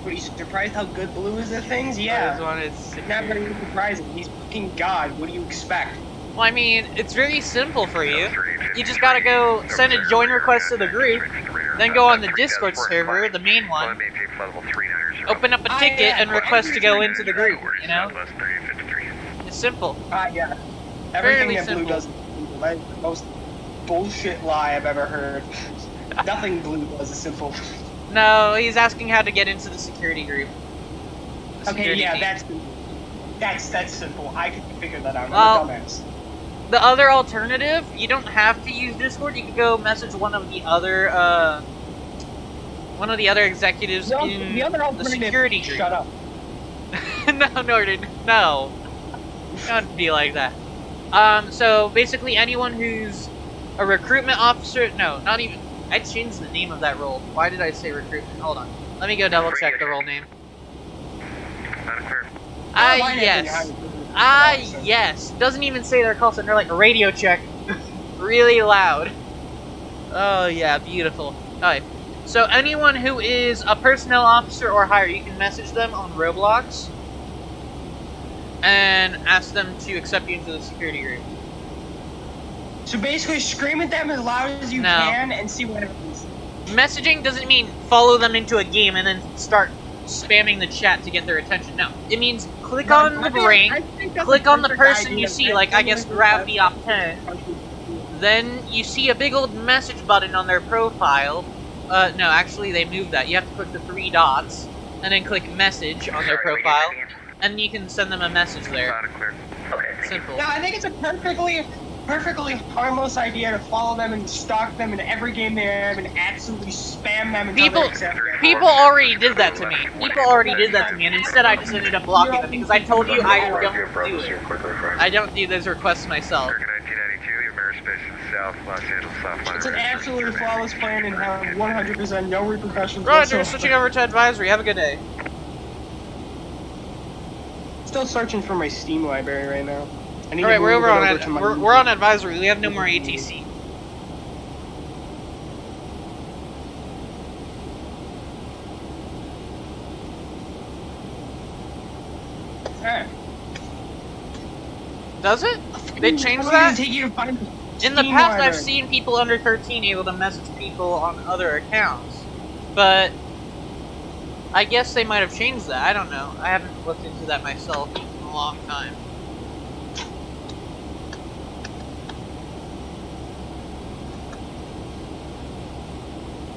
What, are you surprised how good Blue is at things? Yeah. This one is It's not very surprising. He's fucking God. What do you expect? Well, I mean, it's very simple for you. You just gotta go send a join request to the group, then go on the Discord server, the main one, open up a ticket and request to go into the group, you know? It's simple. Yeah. Everything Fairly that Blue simple. does is simple. That's the most bullshit lie I've ever heard. Nothing Blue does is simple. No, he's asking how to get into the security group. The Okay, security yeah, team. that's simple. I could figure that out. I'm Well, a dumbass. The other alternative, you don't have to use Discord. You could go message one of the other executives in The other the alternative, security group. shut up. No, Norden, no. Don't be like that. So basically anyone who's a recruitment officer, no, not even, I changed the name of that role. Why did I say recruitment? Hold on. Let me go double check the role name. Yes. Doesn't even say their call center, like radio check. Really loud. Oh yeah, beautiful. Alright. So anyone who is a personnel officer or higher, you can message them on Roblox and ask them to accept you into the security group. So basically, scream at them as loud as you No. can and see what happens. Messaging doesn't mean follow them into a game and then start spamming the chat to get their attention. No. It means click on the brain, click on the person you see, like I guess Gravity Op 10. Then you see a big old message button on their profile. No, actually they moved that. You have to click the 3 dots and then click message on their profile, and you can send them a message there. Simple. No, I think it's a perfectly harmless idea to follow them and stalk them in every game they have and absolutely spam them until they accept it. People already did that to me. People already did that to me, and instead I just ended up blocking them because I told you I don't do it. I don't do those requests myself. It's an absolutely flawless plan and have 100% no repercussions. Roger, whatsoever. switching over to advisory. Have a good day. Still searching for my Steam library right now. I need All right, to we're move over it on to my we're on advisory. We have no more ATC. Does it? They changed How long that? does it take you to find the In the Steam past, I've library? seen people under 13 able to message people on other accounts, but I guess they might have changed that. I don't know. I haven't looked into that myself in a long time.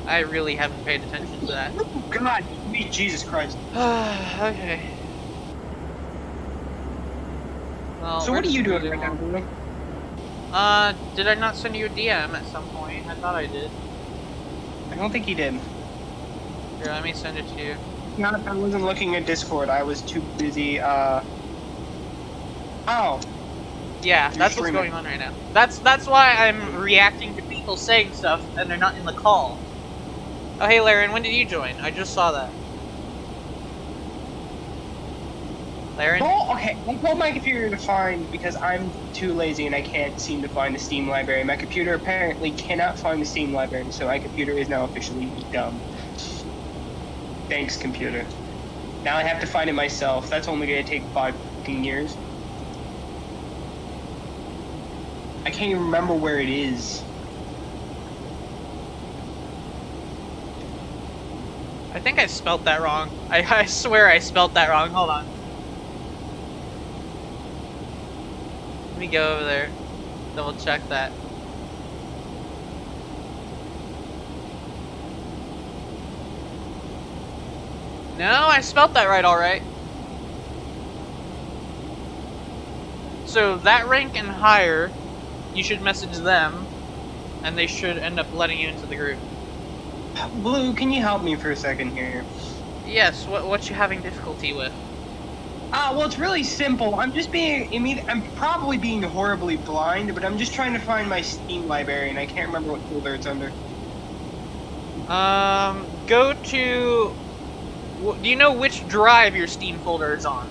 I really haven't paid attention to that. Oh, God, Jesus Christ. Okay. Well, So we're what are just you doing moving right now, on. Bruno? Did I not send you a DM at some point? I thought I did. I don't think he did. Here, let me send it to you. Not if I wasn't looking at Discord. I was too busy, Oh. Yeah, You're that's what's streaming. going on right now. That's why I'm reacting to people saying stuff and they're not in the call. Oh, hey, Laren, when did you join? I just saw that. Laren? Well, okay, I told my computer to find, because I'm too lazy and I can't seem to find the Steam library. My computer apparently cannot find the Steam library, so my computer is now officially dumb. Thanks, computer. Now I have to find it myself. That's only gonna take 5 fucking years. I can't even remember where it is. I think I spelt that wrong. I swear I spelt that wrong. Hold on. Let me go over there. Double check that. No, I spelt that right, alright. So that rank and higher, you should message them, and they should end up letting you into the group. Blue, can you help me for a second here? Yes, what you having difficulty with? Well, it's really simple. I'm just I'm probably being horribly blind, but I'm just trying to find my Steam library, and I can't remember what folder it's under. Go to... Do you know which drive your Steam folder is on?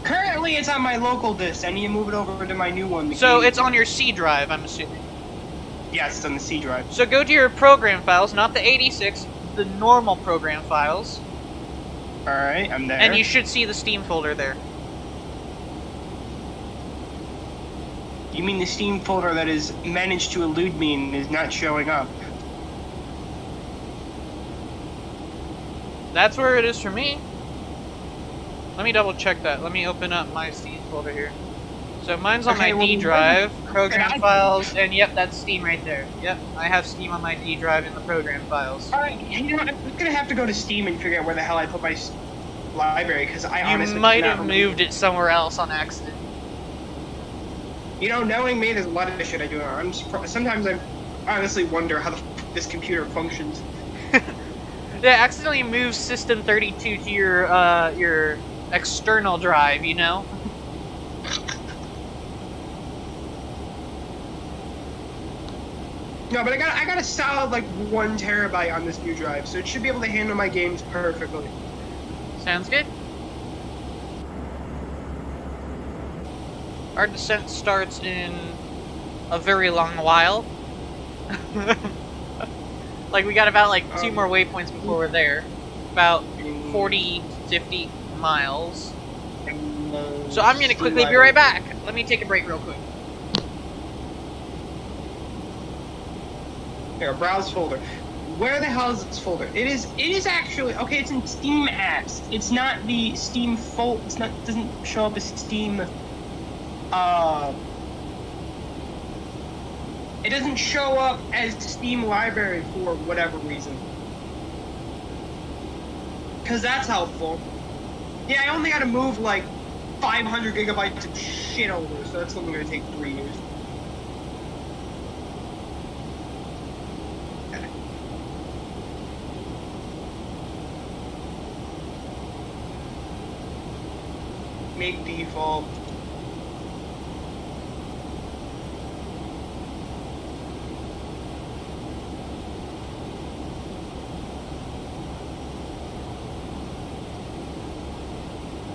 Currently, it's on my local disk. I need to move it over to my new one. So it's on your C drive, I'm assuming. Yes, it's on the C drive. So go to your program files, not the 86, the normal program files, Alright, I'm there. and you should see the Steam folder there. You mean the Steam folder that has managed to elude me and is not showing up? That's where it is for me. Let me double check that. Let me open up my Steam folder here. So mine's on Okay, my well, D drive, program I- files, and yep, that's Steam right there. Yep, I have Steam on my D drive in the program files. Alright, you know what? I'm gonna have to go to Steam and figure out where the hell I put my library, because I honestly You might cannot have remember. moved it somewhere else on accident. You know, knowing me, there's a lot of shit I do. Sometimes I honestly wonder how the f this computer functions. Yeah, accidentally move System 32 to your external drive, you know? No, but I got a solid like 1 terabyte on this new drive, so it should be able to handle my games perfectly. Sounds good. Our descent starts in a very long while. Like, we got about, like, 2 more waypoints before we're there. About 40 to 50 miles. So I'm gonna quickly be right back. Let me take a break real quick. Here, browse folder. Where the hell is this folder? It is actually okay. It's in Steam apps. It's not the Steam folder. Doesn't show up as Steam. It doesn't show up as Steam library for whatever reason. Cause that's helpful. Yeah, I only got to move like 500 gigabytes of shit over, so that's only gonna take 3 years. Make default.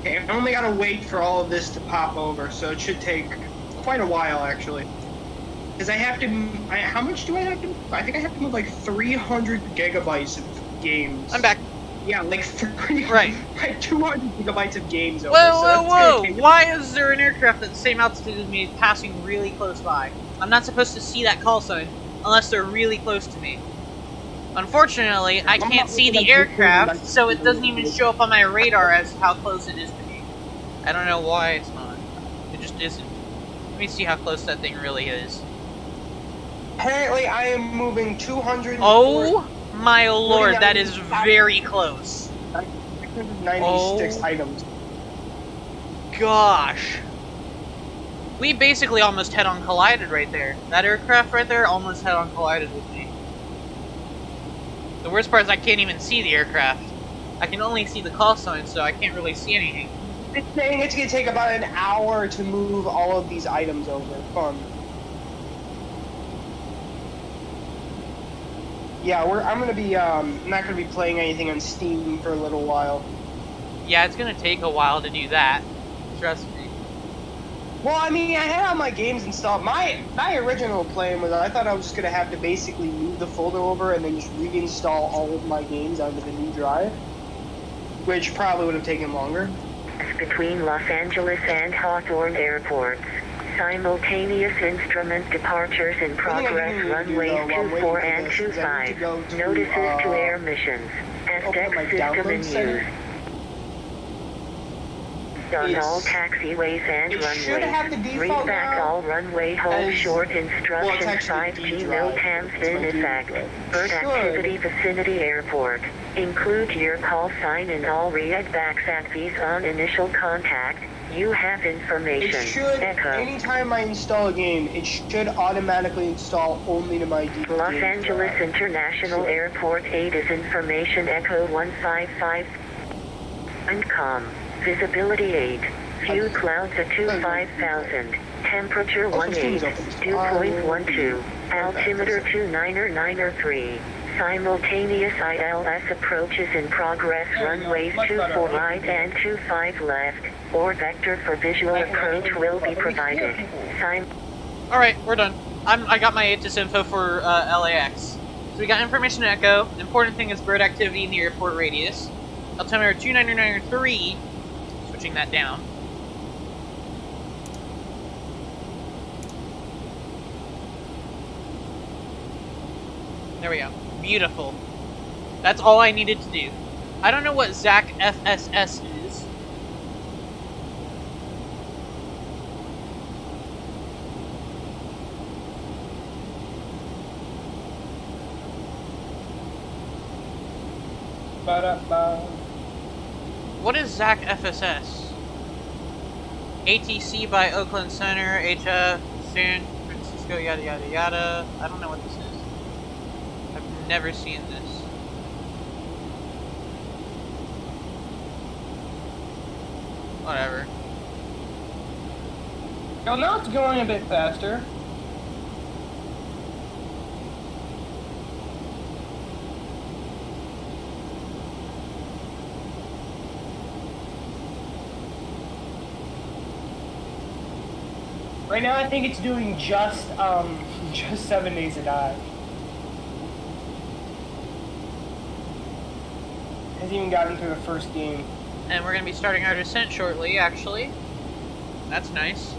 Okay, I only gotta wait for all of this to pop over, so it should take quite a while actually. Because I have to, how much do I have to, I think I have to move like 300 gigabytes of games. I'm back. Yeah, like 3, Right. like 200 gigabytes of games over. Whoa, so whoa, that's gonna whoa! take- Why is there an aircraft at the same altitude as me passing really close by? I'm not supposed to see that call sign unless they're really close to me. Unfortunately, I can't see the aircraft, so it doesn't even show up on my radar as how close it is to me. I don't know why it's not. It just isn't. Let me see how close that thing really is. Apparently, I am moving 200. Oh my lord, that is very close. 96 items. Gosh. We basically almost head-on collided right there. That aircraft right there almost head-on collided with me. The worst part is I can't even see the aircraft. I can only see the call sign, so I can't really see anything. It's saying it's gonna take about an hour to move all of these items over. Fun. Yeah, I'm gonna be not gonna be playing anything on Steam for a little while. Yeah, it's gonna take a while to do that. Trust me. Well, I mean, I had all my games installed. My original plan was I thought I was just gonna have to basically move the folder over and then just reinstall all of my games onto the new drive, which probably would have taken longer. Between Los Angeles and Hawthorne airports. Simultaneous instrument departures in progress runways 24 and 25. Notices to air missions. Aspect system in use. On all taxiways and runways. Read back all runway hold short instructions 5G no TAMs in effect. Bird activity vicinity airport. Include your call sign and all readbacks at these on initial contact. You have information. It should, Echo. anytime I install a game, it should automatically install only to my default Los game Angeles drive. International Airport 8 is information Echo 155. Uncom. Visibility 8. Few clouds at 25,000. Temperature 18. Dew point 12. Altimeter 2993. Simultaneous ILS approaches in progress runways 24 right and 25 left. Or vector for visual approach will be provided. Alright, we're done. I got my ATIS info for LAX. So we got information Echo. The important thing is bird activity in the airport radius. Altimeter 2993. Switching that down. There we go. Beautiful. That's all I needed to do. I don't know what ZAC FSS is. What is ZAC FSS? ATC by Oakland Center, HF, San Francisco, yada yada yada. I don't know what this is. I've never seen this. Whatever. Well, now it's going a bit faster. Right now, I think it's doing just 7 days a dive. Hasn't even gotten through the first game. And we're going to be starting our descent shortly, actually. That's nice.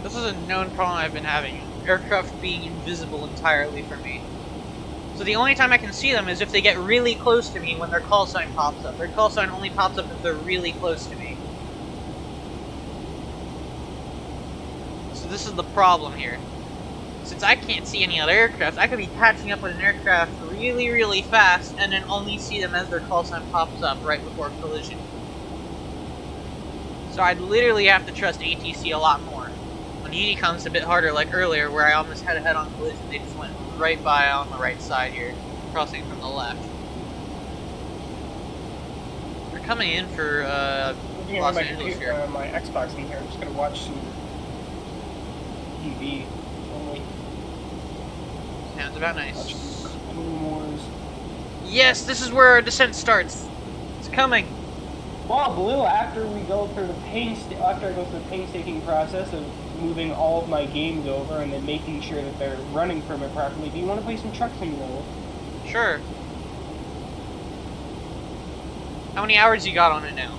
This is a known problem I've been having. Aircraft being invisible entirely for me. So the only time I can see them is if they get really close to me when their call sign pops up. Their call sign only pops up if they're really close to me. So this is the problem here. Since I can't see any other aircraft, I could be catching up with an aircraft really, really fast and then only see them as their call sign pops up right before collision. So I'd literally have to trust ATC a lot more. When Unicon's a bit harder, like earlier, where I almost had a head-on collision, they just went right by on the right side here, crossing from the left. We're coming in for Los Angeles here. My Xbox in here. I'm just gonna watch some TV. Sounds about nice. Wars. Yes, this is where our descent starts. It's coming. Well, Blue, after I go through the painstaking process of moving all of my games over and then making sure that they're running from it properly, do you want to play some Truck Simulator? Sure. How many hours you got on it now?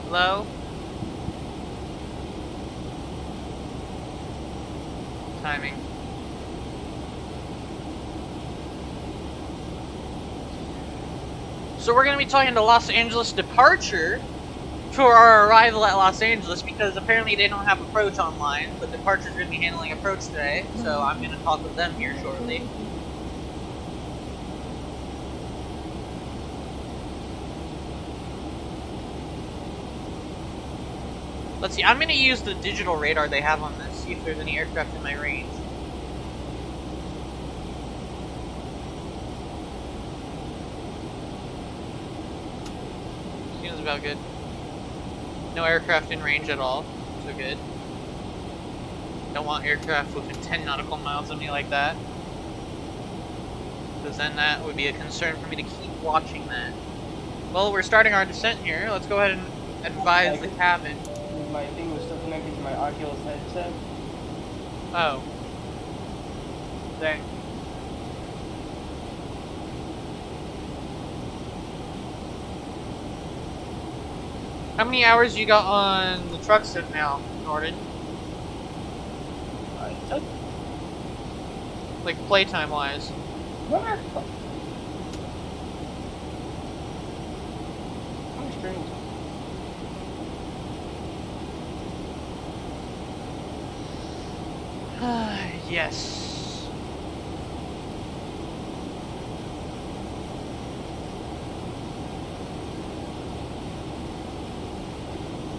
Hello? Timing. So we're going to be talking to Los Angeles Departure for our arrival at Los Angeles because apparently they don't have approach online, but Departure's going to be handling approach today, so I'm going to talk with them here shortly. Let's see, I'm going to use the digital radar they have on this, see if there's any aircraft in my range. Seems about good. No aircraft in range at all, so good. Don't want aircraft within 10 nautical miles of me like that. Because then that would be a concern for me to keep watching that. Well, we're starting our descent here. Let's go ahead and advise the cabin. My thing was still connected to my Oculus headset. Oh. Dang. How many hours you got on the truck sim now, Norton? Like playtime wise. What? I'm strange. Yes.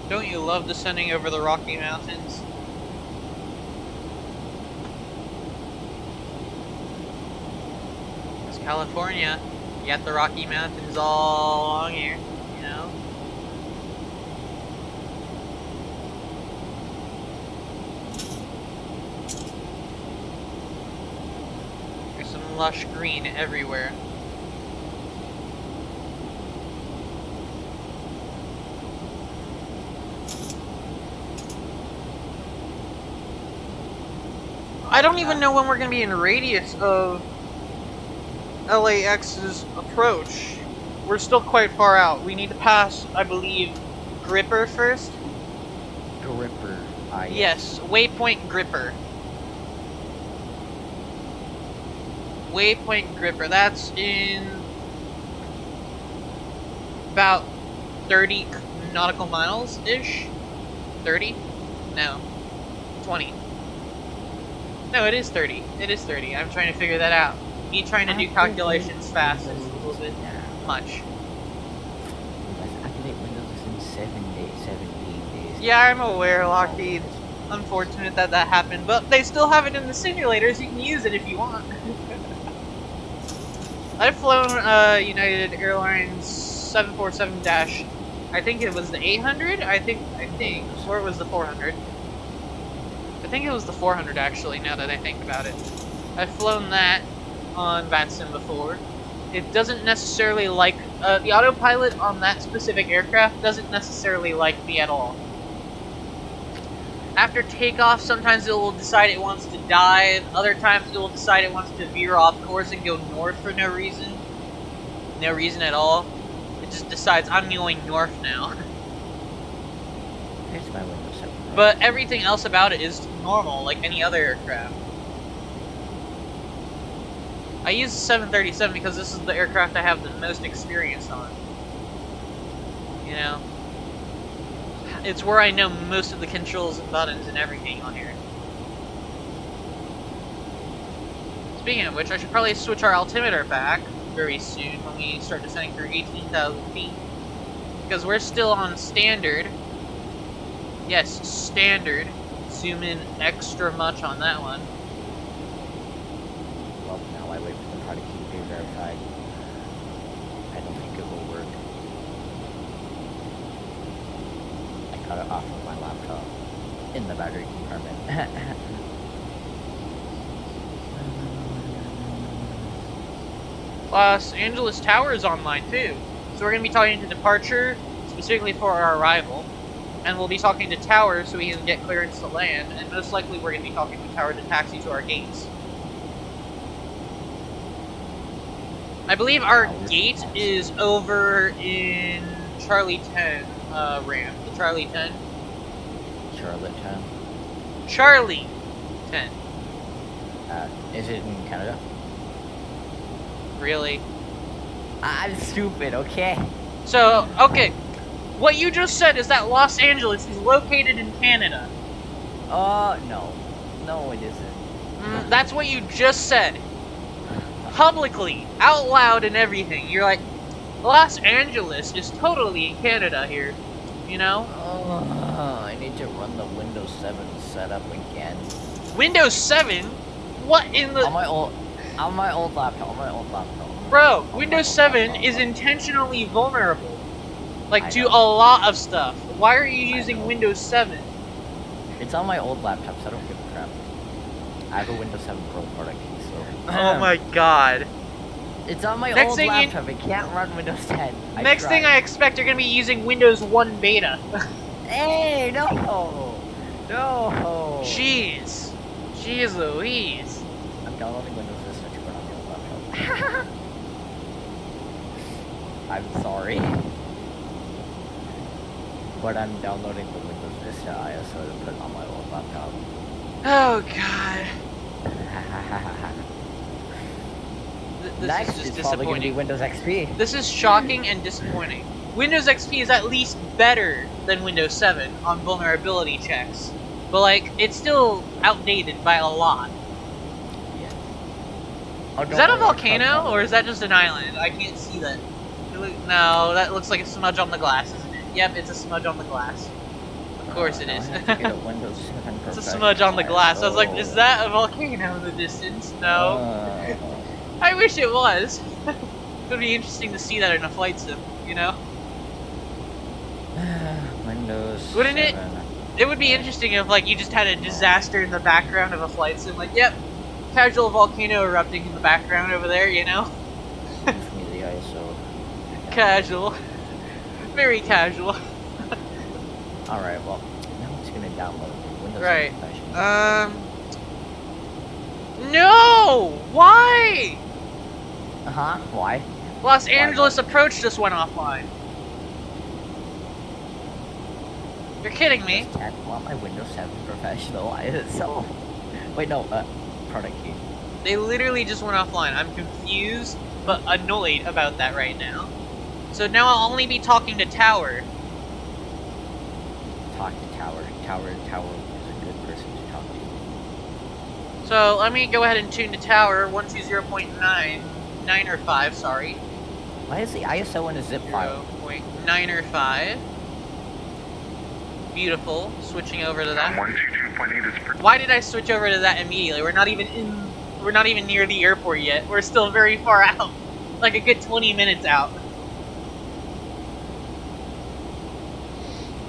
Don't you love descending over the Rocky Mountains? It's California. You got the Rocky Mountains all along here, you know? There's some lush green everywhere. I don't even know when we're going to be in radius of LAX's approach. We're still quite far out. We need to pass, I believe, Gripper first. Gripper. Yes, waypoint Gripper. Waypoint Gripper. That's in about 30 nautical miles-ish? 30? No. 20. No, it is 30. It is 30. I'm trying to figure that out. Me trying to do calculations fast is a little bit much. Activate Windows in 17 days. Yeah, I'm aware, Lockheed. Unfortunate that that happened, but they still have it in the simulators. You can use it if you want. I've flown United Airlines 747- I think it was the 800. I think, or it was the 400. I think it was the 400 actually. Now that I think about it, I've flown that on VATSIM before. It doesn't necessarily like the autopilot on that specific aircraft doesn't necessarily like me at all. After takeoff, sometimes it will decide it wants to dive, other times it will decide it wants to veer off course and go north for no reason. No reason at all. It just decides, I'm going north now. That's my Windows 7. But everything else about it is normal, like any other aircraft. I use the 737 because this is the aircraft I have the most experience on. You know? It's where I know most of the controls and buttons and everything on here. Speaking of which, I should probably switch our altimeter back very soon when we start descending through 18,000 feet. Because we're still on standard. Yes, standard. Zoom in extra much on that one. I wait for the product key to be verified. I don't think it will work. I got it off of my laptop in the battery compartment. Los Angeles Tower is online too. So we're going to be talking to departure, specifically for our arrival. And we'll be talking to Tower so we can get clearance to land. And most likely we're going to be talking to Tower to taxi to our gates. I believe our gate is over in Charlie 10 ramp. The Charlie 10? Charlotte 10. Charlie 10. Is it in Canada? Really? I'm stupid, okay? So, okay. What you just said is that Los Angeles is located in Canada. No. No, it isn't. That's what you just said. Publicly, out loud and everything. You're like, Los Angeles is totally in Canada here. You know? I need to run the Windows 7 setup again. Windows 7? What in the... On my old laptop. Bro, Windows 7 is intentionally vulnerable. Like, to a lot of stuff. Why are you using Windows 7? It's on my old laptop, so I don't give a crap. I have a Windows 7 Pro product key, so... Oh my god. It's on my old laptop, it can't run Windows 10. Next thing I expect, you're gonna be using Windows 1 Beta. Hey, no! No! Jeez. Jeez Louise. I'm downloading Windows Vista to run on the old laptop. I'm sorry. But I'm downloading the Windows Vista ISO to put on my old laptop. Oh god. This Next is just is probably going to be disappointing. Windows XP. This is shocking and disappointing. Windows XP is at least better than Windows 7 on vulnerability checks. But like, it's still outdated by a lot. Yeah. Is that a volcano, or is that just an island? I can't see that. No, that looks like a smudge on the glass, isn't it? Yep, it's a smudge on the glass. Of course it is. It's a smudge on the glass. I was like, is that a volcano in the distance? No. I wish it was. It would be interesting to see that in a flight sim, you know? Windows Wouldn't 7. it would be interesting if, like, you just had a disaster in the background of a flight sim. Like, yep, casual volcano erupting in the background over there, you know? Give me the ISO. Casual. Very casual. Alright, well, now it's gonna download Windows Right. 7 No! Why? Why? Los Angeles Approach just went offline. You're kidding me. I just want my Windows 7 professional ISO. Wait, no, product key. They literally just went offline. I'm confused, but annoyed about that right now. So now I'll only be talking to Tower. Talk to Tower. Tower is a good person to talk to. So let me go ahead and tune to Tower 120.9 or 5, sorry. Why is the ISO in a zip file? 0.9 or 5. Beautiful. Switching over to that. 122.8 is per... Why did I switch over to that immediately? We're not even near the airport yet. We're still very far out. Like a good 20 minutes out.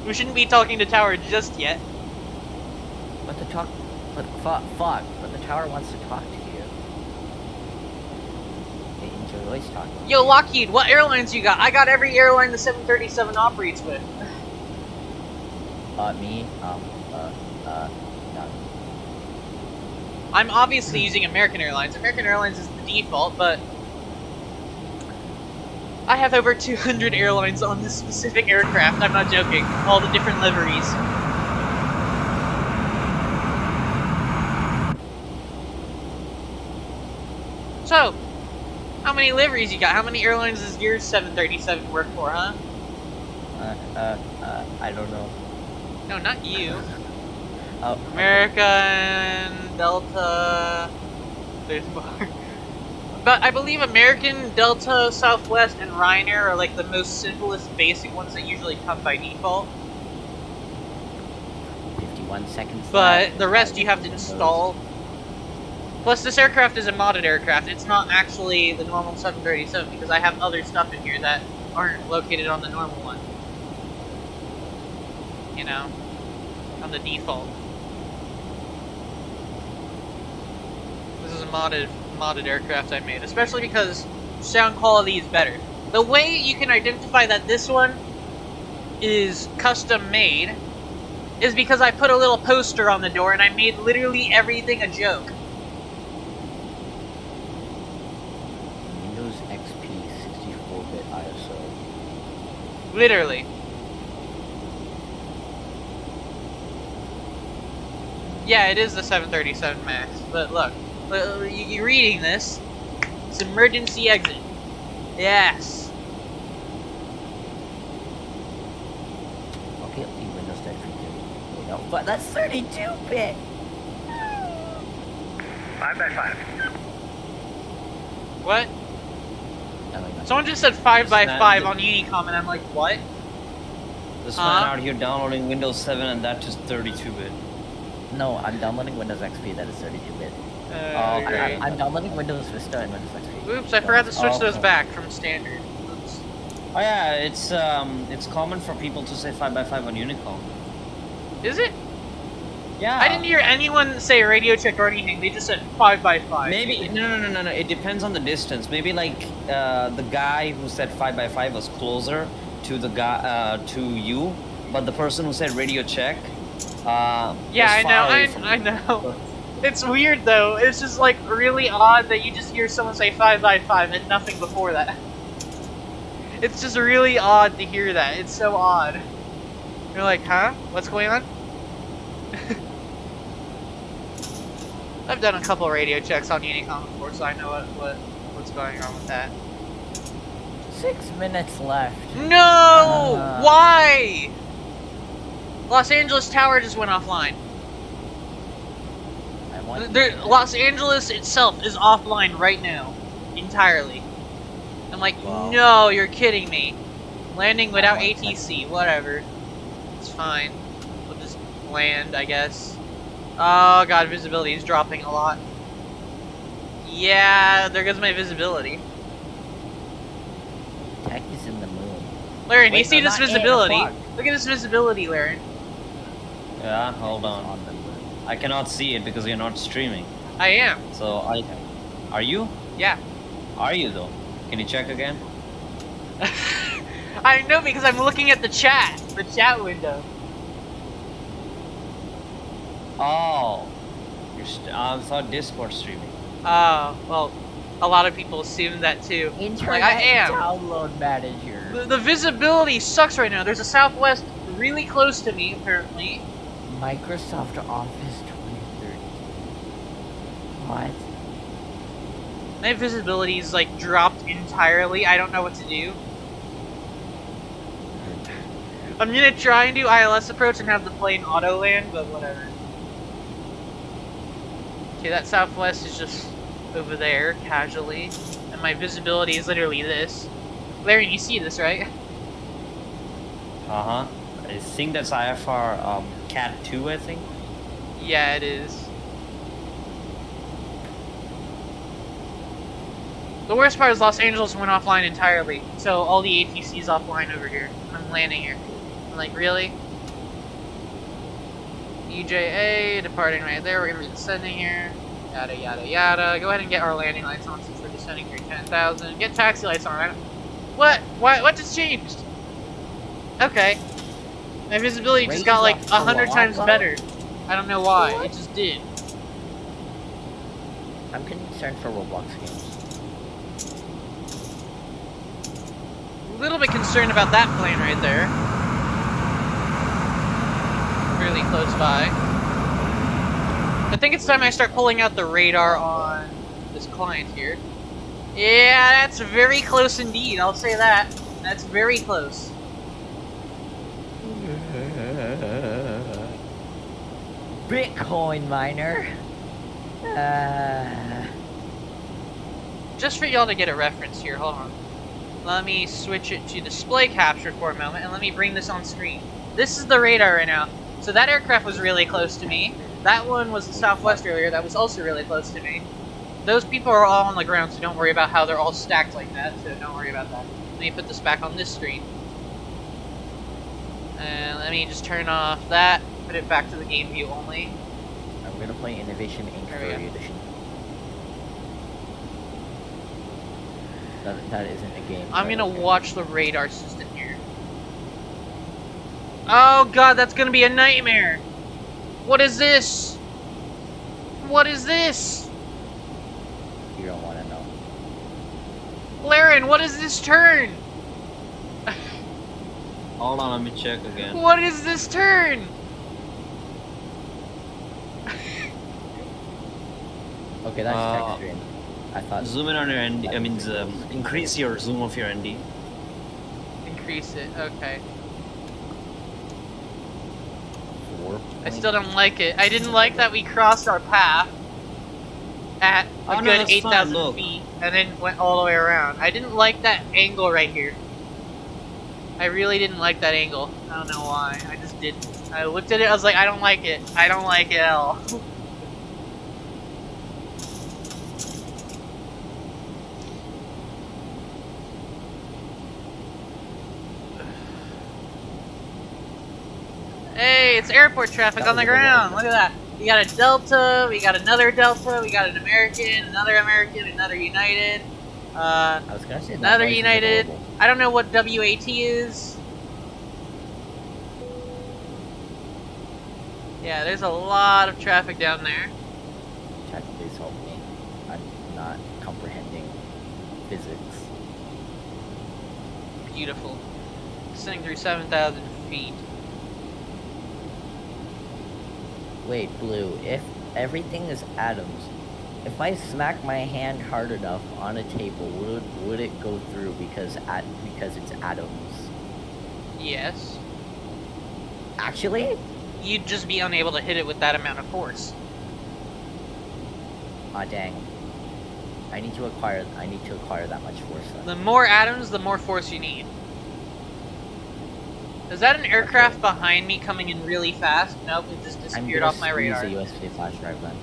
We shouldn't be talking to Tower just yet. But the Tower wants to talk to you. They enjoy talking. Yo, Lockheed, what airlines you got? I got every airline the 737 operates with. Me? None. I'm obviously using American Airlines. American Airlines is the default, but I have over 200 airlines on this specific aircraft. I'm not joking. All the different liveries. So, how many liveries you got? How many airlines does your 737 work for, huh? I don't know. No, not you. Oh. American, Delta, there's more. But I believe American, Delta, Southwest, and Ryanair are like the most simplest, basic ones that usually come by default. 51 seconds. But the rest you have to install. Plus, this aircraft is a modded aircraft. It's not actually the normal 737 because I have other stuff in here that aren't located on the normal one. You know, on the default. This is a modded aircraft I made, especially because sound quality is better. The way you can identify that this one is custom made is because I put a little poster on the door and I made literally everything a joke. Windows XP 64-bit ISO. Literally. Yeah, it is the 737 MAX, but look, you're reading this. It's emergency exit. Yes. Okay, I'll leave Windows XP too. No, but that's 32-bit! 5x5. What? Nothing, nothing. Someone just said 5x5 on Unicom, and I'm like, what? This man out here downloading Windows 7 and that is 32-bit. No, I'm downloading Windows XP, that is 32-bit. Great. I'm downloading Windows Vista and Windows XP. Oops, I forgot to switch those back from standard. Oops. Oh yeah, it's common for people to say 5x5 on Unicom. Is it? Yeah. I didn't hear anyone say radio check or anything. They just said 5x5. Maybe no. It depends on the distance. Maybe like the guy who said 5x5 was closer to the guy to you, but the person who said radio check. Yeah, I know. It's weird though. It's just like really odd that you just hear someone say 5x5 and nothing before that. It's just really odd to hear that. It's so odd. You're like, huh? What's going on? I've done a couple radio checks on Unicom before, so I know what's going on with that. 6 minutes left. No! Why? Los Angeles Tower just went offline. Los Angeles itself is offline right now. Entirely. I'm like, wow. No, you're kidding me. Landing without ATC, whatever. It's fine. We'll just land, I guess. Oh god, visibility is dropping a lot. Yeah, there goes my visibility. Tech is in the moon. Laren, you see this visibility? Look at this visibility, Laren. Yeah, hold on. I cannot see it because you're not streaming. I am. So are you? Yeah. Are you though? Can you check again? I know because I'm looking at the chat window. Oh, I thought Discord streaming. Oh, well, a lot of people assume that too. Internet like, I am. download manager. The visibility sucks right now. There's a Southwest really close to me, apparently. Microsoft Office 2030. What? My visibility's like dropped entirely. I don't know what to do. I'm gonna try and do ILS approach and have the plane auto land, but whatever. Okay, that Southwest is just over there, casually. And my visibility is literally this. Larry, you see this, right? Uh-huh. I think that's IFR Cat 2, I think. Yeah, it is. The worst part is Los Angeles went offline entirely, so all the ATC's offline over here. I'm landing here. I'm like, really? EJA, departing right there, we're gonna be descending here. Yada yada yada. Go ahead and get our landing lights on since we're descending through 10,000. Get taxi lights on. What just changed? Okay. My visibility just got like 100 times better. I don't know why, it just did. I'm concerned for Roblox games. A little bit concerned about that plane right there. Really close by. I think it's time I start pulling out the radar on this client here. Yeah, that's very close indeed, I'll say that. That's very close. Bitcoin miner. Just for y'all to get a reference here, hold on. Let me switch it to display capture for a moment, and let me bring this on screen. This is the radar right now. So that aircraft was really close to me. That one was the Southwest earlier. That was also really close to me. Those people are all on the ground, so don't worry about how they're all stacked like that. So don't worry about that. Let me put this back on this screen. And let me just turn off that. Put it back to the game view only. I'm gonna play Innovation Inc. Furry Edition. That isn't a game. I'm gonna watch the radar system here. Oh god, that's gonna be a nightmare! What is this? What is this? You don't want to know. Laren, what is this turn? Hold on, let me check again. What is this turn? Okay, that's extreme. I thought. Zoom in on your ND. I mean, increase your zoom of your ND. Increase it. Okay. 4. I still don't like it. I didn't like that we crossed our path at a good 8,000 feet and then went all the way around. I didn't like that angle right here. I really didn't like that angle. I don't know why. I just didn't. I looked at it, I was like, I don't like it. I don't like it at all. Hey, it's airport traffic on the ground. Look at that. We got a Delta, we got another Delta, we got an American, another United. I was gonna say another United. I don't know what WAT is. Yeah, there's a lot of traffic down there. Chat, please help me. I'm not comprehending physics. Beautiful. Sitting through 7,000 feet. Wait, Blue, if everything is atoms, if I smack my hand hard enough on a table, would it go through because it's atoms? Yes. Actually? You'd just be unable to hit it with that amount of force. Aw, dang. I need to acquire that much force then. The more atoms, the more force you need. Is that an aircraft behind me coming in really fast? Nope, it just disappeared off my radar. I'm gonna squeeze a USB flash drive then.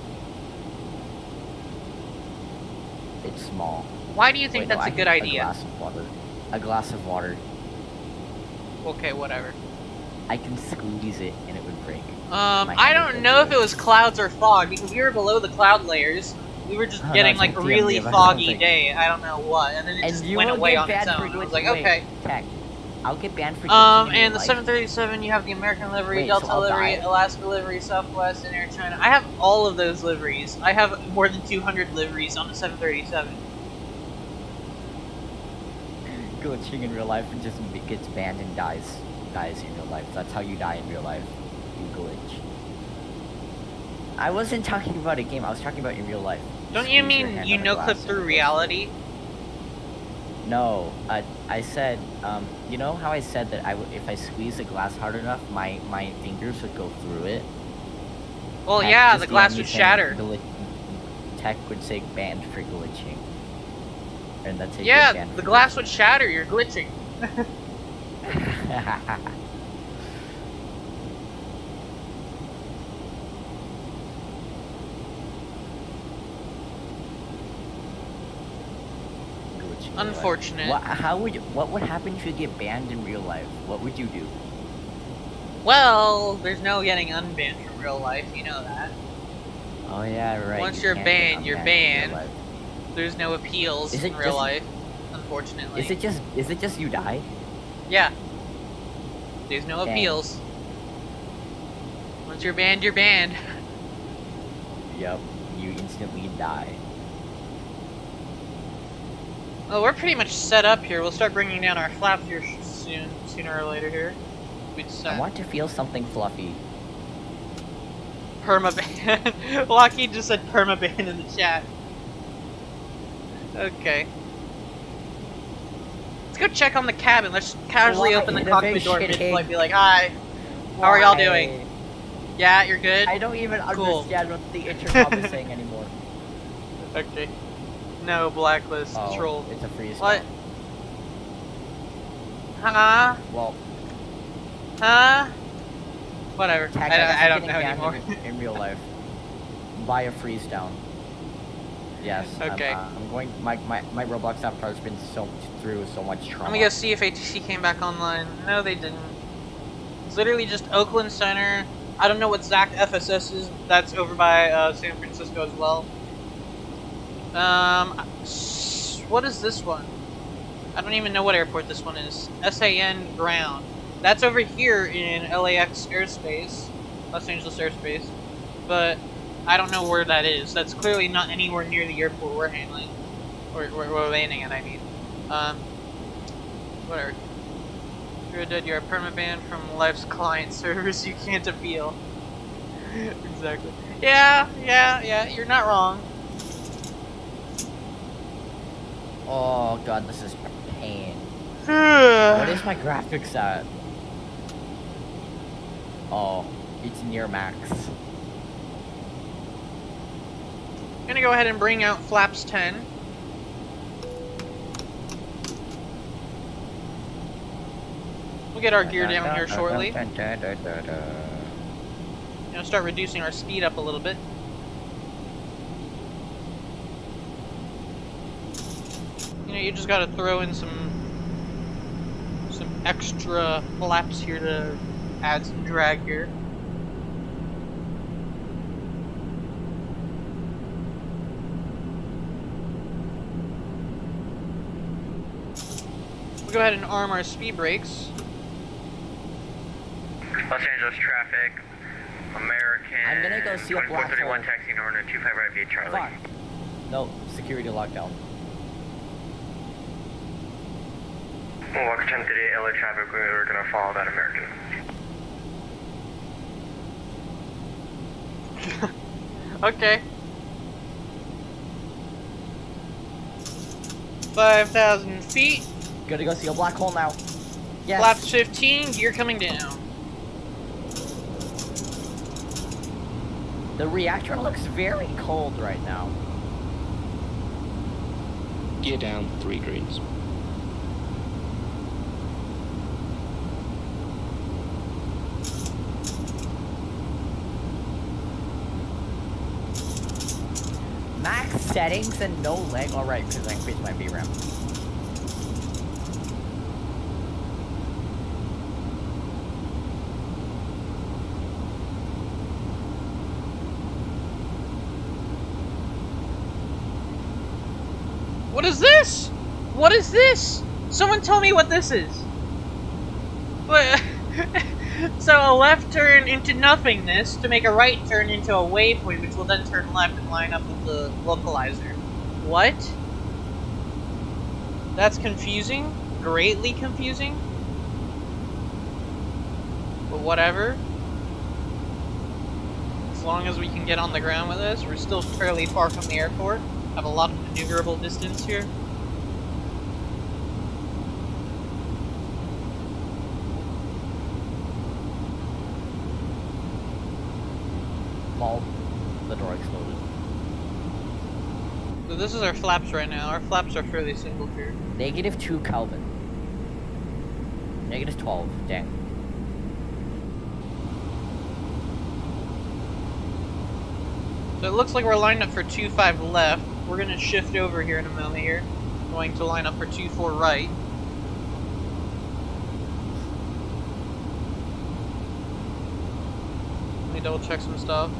It's small. Why do you think that's a good idea? A glass of water. A glass of water. Okay, whatever. I can squeeze it and it would break. I don't know if it was clouds or fog, because we were below the cloud layers. We were just getting like a really foggy day. I don't know what, and then it just went away on its own. I was like, okay. Tech. I'll get banned for and the 737, you have the American livery, Delta livery, Alaska livery, Southwest, and Air China. I have all of those liveries. I have more than 200 liveries on the 737. Glitching in real life and just gets banned and dies in real life. That's how you die in real life. You glitch. I wasn't talking about a game. I was talking about in real life. Don't you mean you no-clip through reality? No, I said, you know how I said that if I squeeze the glass hard enough, my fingers would go through it? Well, yeah, the glass would shatter. Tech would say banned for glitching. And that's yeah, the glass would shatter, you're glitching. Unfortunate. What would happen if you get banned in real life? What would you do? Well, there's no getting unbanned from real life, you know that. Oh yeah, right. Once you're banned, you're banned. There's no appeals in real life, unfortunately. Is it just you die? Yeah. There's no appeals. Once you're banned, you're banned. Yep, you instantly die. Oh, we're pretty much set up here. We'll start bringing down our flaps here sooner or later here. I want to feel something fluffy. Permaban. Lockheed just said permaban in the chat. Okay. Let's go check on the cabin. Let's casually open the cockpit door and just like be like, "Hi, how are y'all doing? Yeah, you're good." I don't even understand what the intercom is saying anymore. Okay. No, blacklist, troll. It's a freeze. What? Huh? Well. Huh? Whatever. Tag, I don't know getting anymore. banned in real life. By a freeze down. Yes. Okay. I'm going. My Roblox avatar's been through so much trauma. Let me go see if ATC came back online. No, they didn't. It's literally just Oakland Center. I don't know what Zach FSS is. That's over by San Francisco as well. What is this one? I don't even know what airport this one is. SAN ground. That's over here in LAX airspace, Los Angeles airspace. But I don't know where that is. That's clearly not anywhere near the airport we're handling, or we're landing at. I mean, whatever. You're dead. You're a permabanned from life's client servers. You can't appeal. Exactly. Yeah. You're not wrong. Oh god, this is pain. What is my graphics at? Oh, it's near max. I'm gonna go ahead and bring out flaps 10. We'll get our gear down here shortly. Start reducing our speed up a little bit. You just gotta throw in some extra flaps here to add some drag here. We'll go ahead and arm our speed brakes. Los Angeles traffic, American. I'm gonna go see a black hole. 2431 taxi Northern 25 right via Charlie. Fuck. No, security lockdown. Walker 1038 LA traffic, we're gonna follow that American. Okay. 5,000 feet. Gotta go see a black hole now. Yes. Flaps 15, gear coming down. The reactor looks very cold right now. Gear down, 3 greens. Max settings and no lag. Alright, because I increased my VRAM. What is this? What is this? Someone tell me what this is. What? So a left turn into nothingness to make a right turn into a waypoint, which will then turn left and line up with the localizer. What? That's confusing. Greatly confusing. But whatever. As long as we can get on the ground with this, we're still fairly far from the airport. Have a lot of maneuverable distance here. Ball. The door exploded. So this is our flaps right now. Our flaps are fairly simple here. -2 Kelvin. -12. Dang. So it looks like we're lined up for 25 left. We're going to shift over here in a moment here. Going to line up for 24 right. Let me double check some stuff.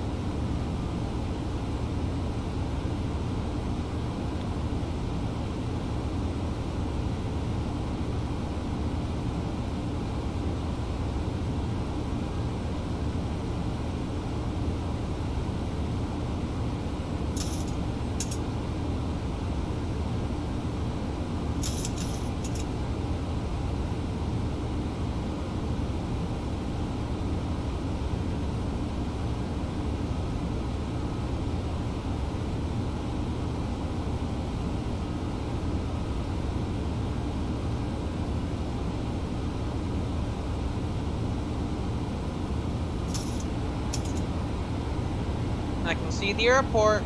I can see the airport.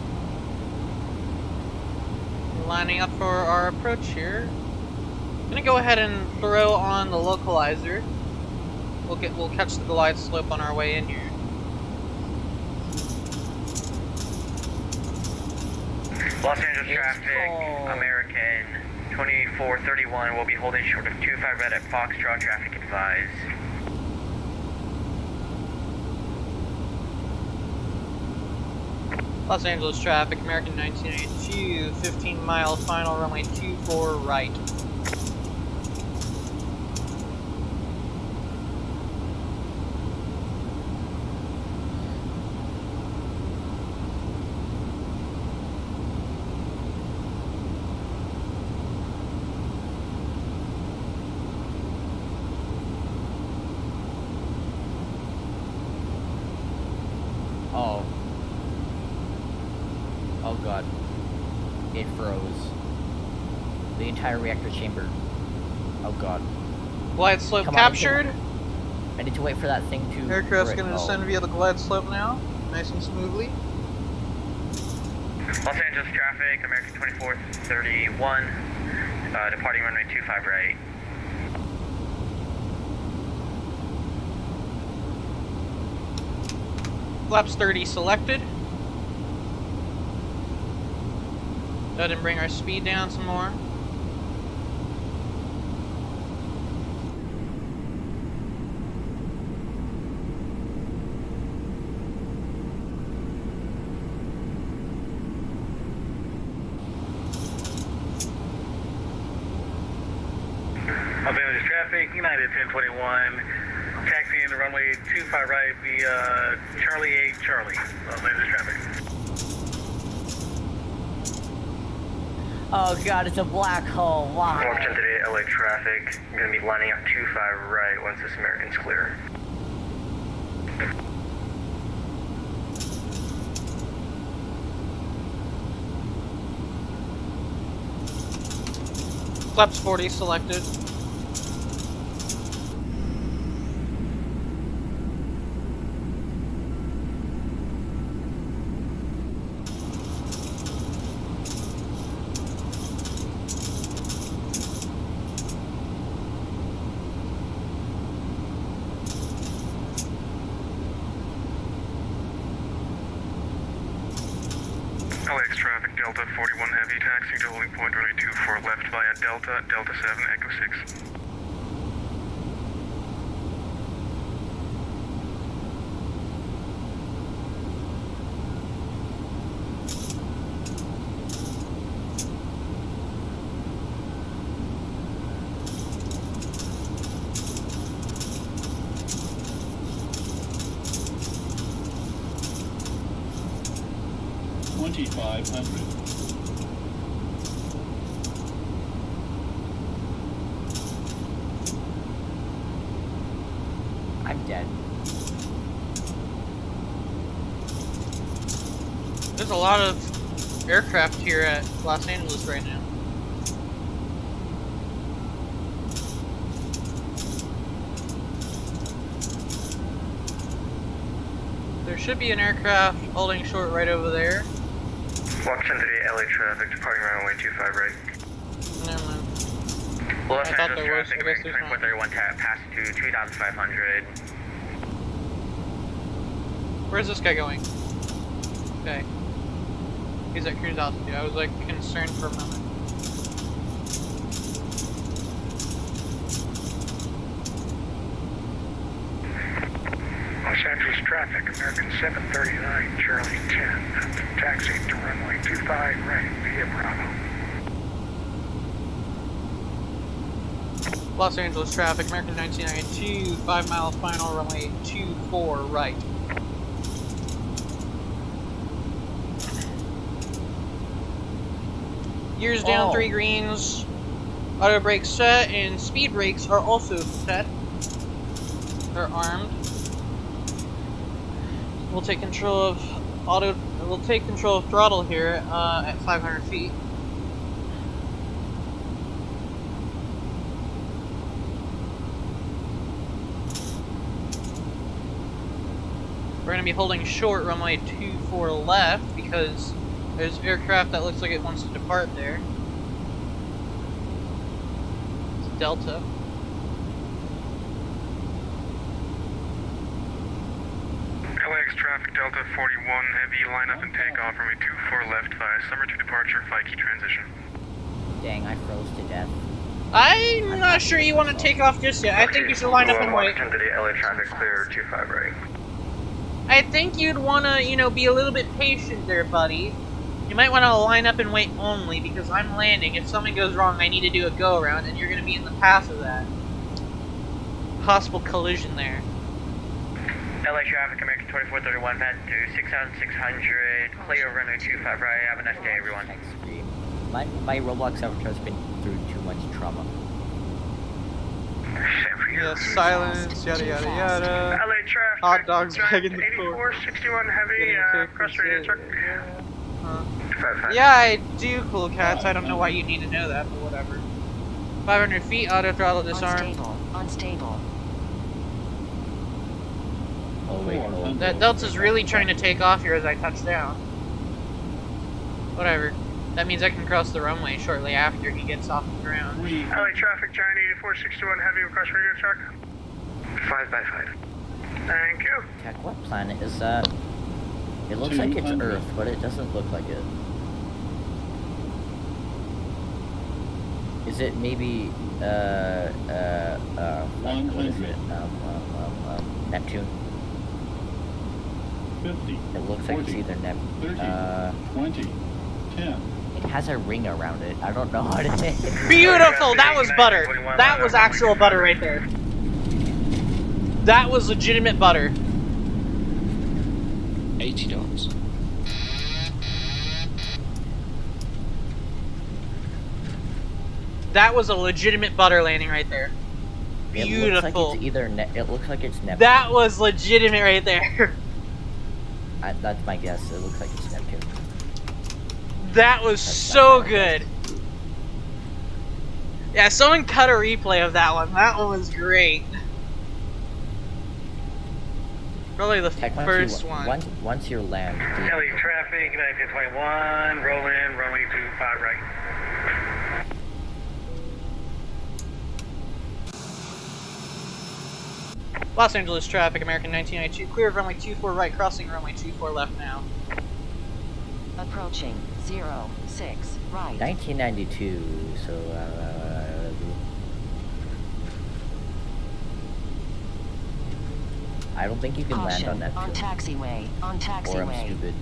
We're lining up for our approach here. I'm gonna go ahead and throw on the localizer. we'll catch the glide slope on our way in here. Los Angeles traffic, American 2431 will be holding short of 25 red at Foxtrot, traffic advised. Los Angeles traffic, American 1982, 15 mile final runway 24 right. Oh. Oh god. It froze. The entire reactor chamber. Oh god. Glide slope Come on, captured. I need to wait for that thing to... Aircraft's gonna descend via the glide slope now, nice and smoothly. Los Angeles traffic, American 2431, departing runway 25 right. Flaps 30 selected. Go ahead and bring our speed down some more. Los Angeles traffic, United 1021, taxiing the runway 25 right via Charlie 8 Charlie, Los Angeles traffic. Oh god, it's a black hole. Why? Washington today, LA traffic. I'm going to be lining up 25 right once this American's clear. Flaps 40 selected. KLAX traffic, Delta 41 heavy, taxiing to holding point runway 24 left via Delta, Delta 7, Echo 6. I'm dead. There's a lot of aircraft here at Los Angeles right now. There should be an aircraft holding short right over there. Washington today, LA traffic, departing runway 25 right. Never mind. Los I thought Angeles there was. traffic, I guess there's not. 2431 pass to 2500. Where's this guy going? Okay. He's at cruise altitude. I was like concerned for a moment. Los Angeles traffic, American 739, Charlie 10, taxiing to runway 25 right via Bravo. Los Angeles traffic, American 1992, 5 mile final runway 24 right. Gears down, 3 greens. Auto brakes set, and speed brakes are also set. They're armed. We'll take control of We'll take control of throttle here at 500 feet. We're going to be holding short runway 24 left because there's aircraft that looks like it wants to depart there. It's Delta. Delta 41 Heavy, line up and take off, runway 24 left via summer to departure, 5 key transition. Dang, I froze to death. I'm not sure you want to take off just yet. I think you should line up and wait. Washington City, LA traffic clear, 25 right. I think you'd want to, you know, be a little bit patient there, buddy. You might want to line up and wait only, because I'm landing. If something goes wrong, I need to do a go-around, and you're going to be in the path of that. Possible collision there. LA traffic, American 2431, pass to 6,600, clear runway 25 right. Have a nice day, everyone. Extreme. My Roblox avatar's been through too much trauma. Yeah, silence, yada yada yada. LA traffic, Hot dogs dragging the floor. 61 heavy, cross radio truck. Yeah, I do, cool cats. I don't know why you need to know that, but whatever. 500 feet, auto throttle disarm. Unstable. Oh wait, That Delta's really trying to take off here as I touch down. Whatever. That means I can cross the runway shortly after he gets off the ground. LA traffic, Giant 8461 heavy, cross radio truck. 5 by 5. Thank you. Tech, what planet is that? It looks like it's Earth, but it doesn't look like it. Is it maybe, what is it? Neptune? 50. It looks like it's either 30, 20, 10. It has a ring around it. I don't know how to say it. Beautiful! That was butter! That was actual butter right there. That was legitimate butter. $80. That was a legitimate butter landing right there. Beautiful. It looks like it's either it looks like it's Neptune. That was legitimate right there. That's my guess. It looks like it's Neptune. That was so good. Yeah, someone cut a replay of that one. That one was great. Probably the first one. Once you land. LA traffic, 1921, roll in, runway 25 right. Los Angeles traffic, American 1992, clear of runway 24 right, crossing runway 24 left now. Approaching 06 right. 1992, so I don't think you can land on that. On taxiway. On taxiway. Or I'm stupid.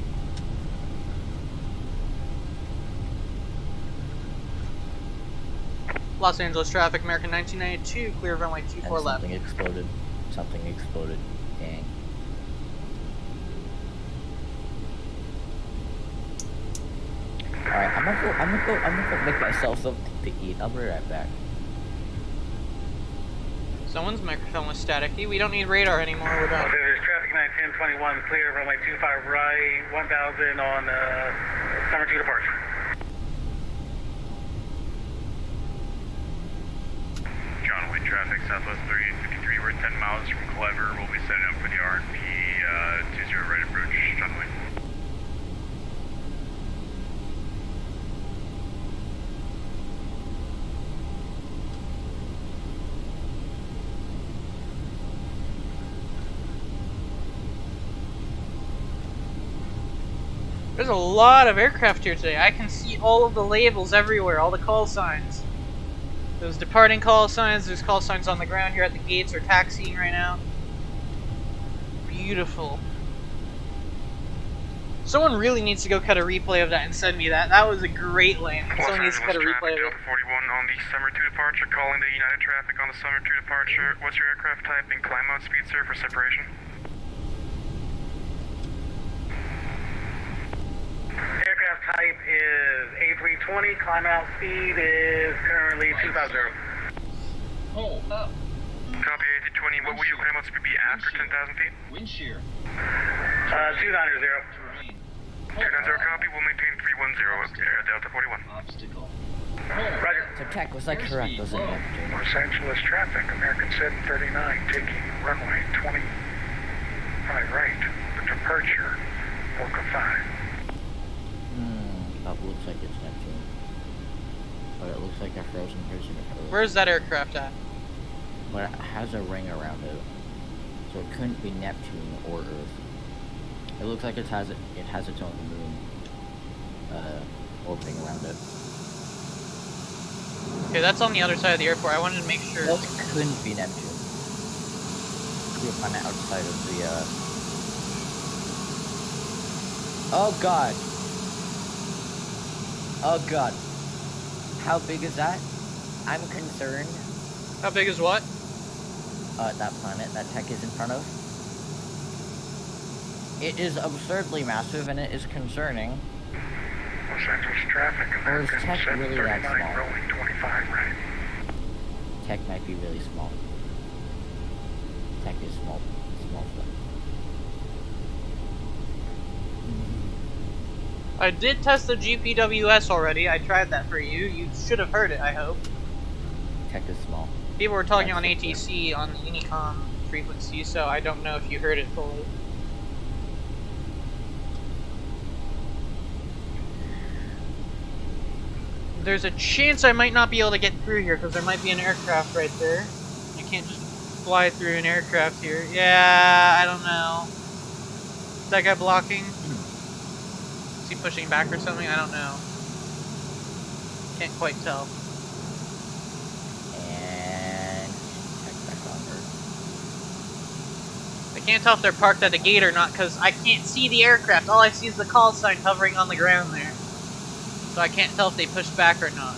Los Angeles traffic, American 1992, clear of runway 24 and left. Something exploded. Something exploded. Dang. Alright, I'm gonna go make myself something to eat. I'll be right back. Someone's microphone was staticky. We don't need radar anymore. We're done. There's traffic 91021, clear runway 25 right, 1000 on summer 2 departure. John Wayne traffic, Southwest 3853, we're 10 miles from Clever. We'll be setting up for the RNP 20 right approach, John Wayne. There's a lot of aircraft here today. I can see all of the labels everywhere, all the call signs. There's departing call signs, there's call signs on the ground here at the gates. We're taxiing right now. Beautiful. Someone really needs to go cut a replay of that and send me that. That was a great landing. Someone needs to cut a replay of it. Delta 41 on the summer 2 departure, calling the United traffic on the summer 2 departure. What's your aircraft type and climb out speed, sir, for separation? Aircraft type is A320, climb out speed is currently 250. Oh, up. Copy A320, what will your climb out speed be after 10,000 feet? Wind shear. 290. 290 copy, we'll maintain 310 Delta 41. Obstacle. Roger. So tech, was I correct? Was it Neptune? Los Angeles traffic, American 739, taking runway 25 right, for departure, Boca 5. That looks like it's Neptune. But it looks like a frozen prison. Where's that aircraft at? But it has a ring around it. So it couldn't be Neptune or Earth. It looks like it has its own moon orbiting around it. Okay, that's on the other side of the airport. I wanted to make sure. It couldn't be Neptune. Could be a planet outside of the Oh god. Oh god. How big is that? I'm concerned. How big is what? That planet that Tech is in front of. It is absurdly massive and it is concerning. Los Angeles traffic, Or is American Tech really that 739, small? rolling 25 right. Tech might be really small. Tech is small stuff. I did test the GPWS already. I tried that for you. You should have heard it, I hope. Tech is small. People were talking That's on the ATC on the Unicom frequency, so I don't know if you heard it fully. There's a chance I might not be able to get through here because there might be an aircraft right there. I can't just fly through an aircraft here. Yeah, I don't know. Is that guy blocking? Is he pushing back or something? I don't know. Can't quite tell. And Tech back on Earth. I can't tell if they're parked at the gate or not because I can't see the aircraft. All I see is the call sign hovering on the ground there. So I can't tell if they pushed back or not.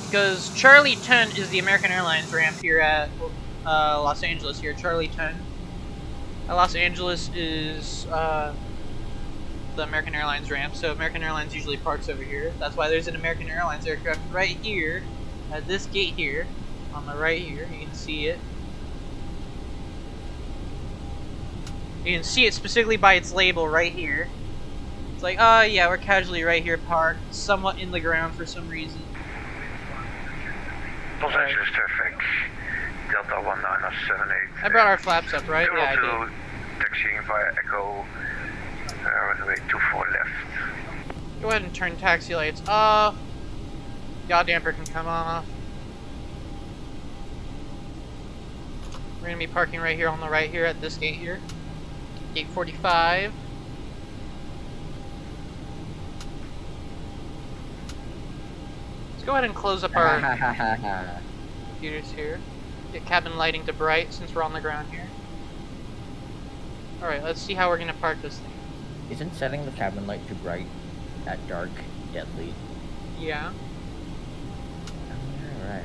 Because Charlie 10 is the American Airlines ramp here at Los Angeles here. Charlie 10. Los Angeles is the American Airlines ramp, so American Airlines usually parks over here. That's why there's an American Airlines aircraft right here at this gate here, on the right here. You can see it. You can see it specifically by its label right here. It's like, oh yeah, we're casually right here parked, somewhat in the ground for some reason. Los Angeles traffic, Delta 1978. I brought our flaps up, right? Yeah, I did. Taxiing via Echo, runway 24 left. Go ahead and turn taxi lights off. Yaw damper can come off. We're gonna be parking right here on the right here at this gate here. Gate 45. Let's go ahead and close up our computers here. Get cabin lighting to bright since we're on the ground here. Alright, let's see how we're gonna park this thing. Isn't setting the cabin light to bright at dark deadly? Yeah. Alright.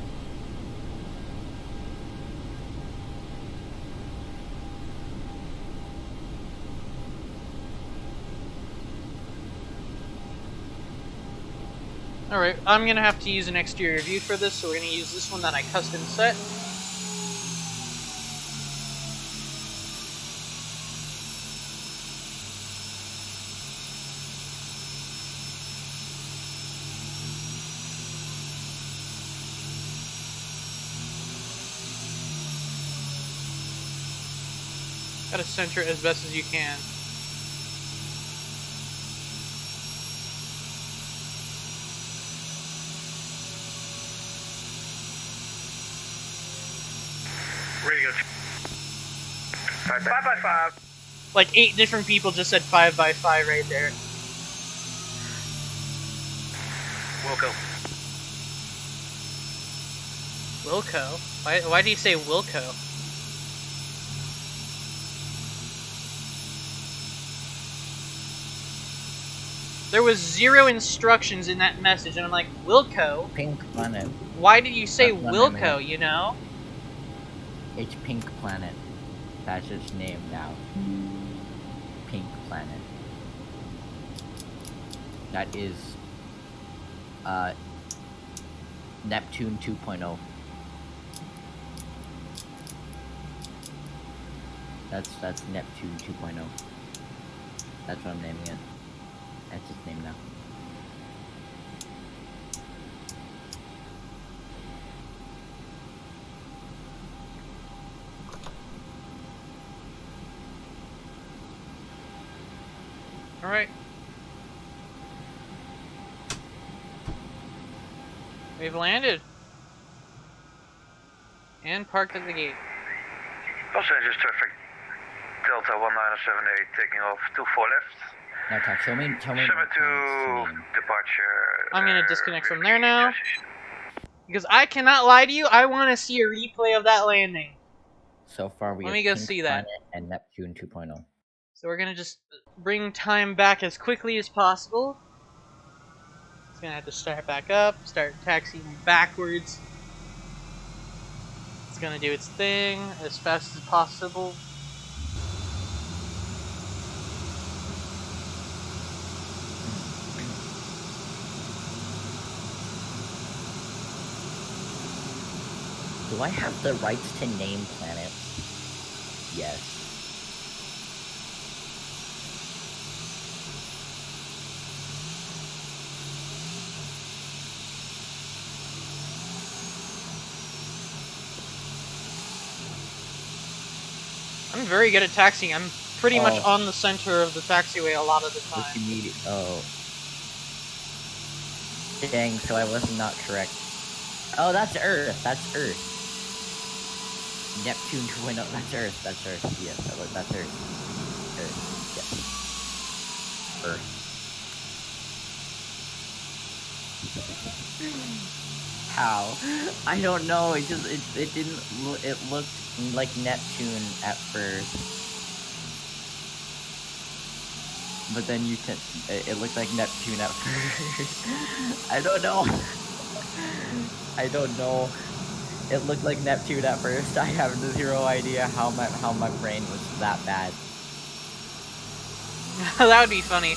Alright, I'm gonna have to use an exterior view for this, so we're gonna use this one that I custom set. Gotta center it as best as you can. Ready to go. 5x5. Like 8 different people just said 5x5 right there. Wilco. Wilco? Why do you say Wilco? There was 0 instructions in that message, and I'm like, Wilco? Pink Planet. Why did you say That's what I Wilco, meant. you know? It's Pink Planet. That's its name now. Pink Planet. That is Neptune 2.0. That's Neptune 2.0. That's what I'm naming it. That's its name now. Alright. We've landed. And parked at the gate. Los Angeles traffic, Delta 1978 taking off 24 left. No, Tech, show me. 72 departure. I'm gonna disconnect from there now. Because I cannot lie to you, I want to see a replay of that landing. So far, we Let have me go Pink see that. Planet and Neptune 2.0. So we're gonna just bring time back as quickly as possible. It's gonna have to start back up, start taxiing backwards. It's gonna do its thing as fast as possible. Do I have the rights to name planets? Yes. I'm very good at taxiing. I'm pretty much on the center of the taxiway a lot of the time. What you need? Oh. Dang, so I was not correct. Oh, that's Earth. That's Earth. Neptune 2.0. That's Earth. That's Earth. Yes, that's Earth. Earth. Yes. Earth. How? I don't know. It just it didn't. It looked like Neptune at first, but then you can. It looked like Neptune at first. I don't know. I don't know. It looked like Neptune at first. I have zero idea how my brain was that bad. That would be funny.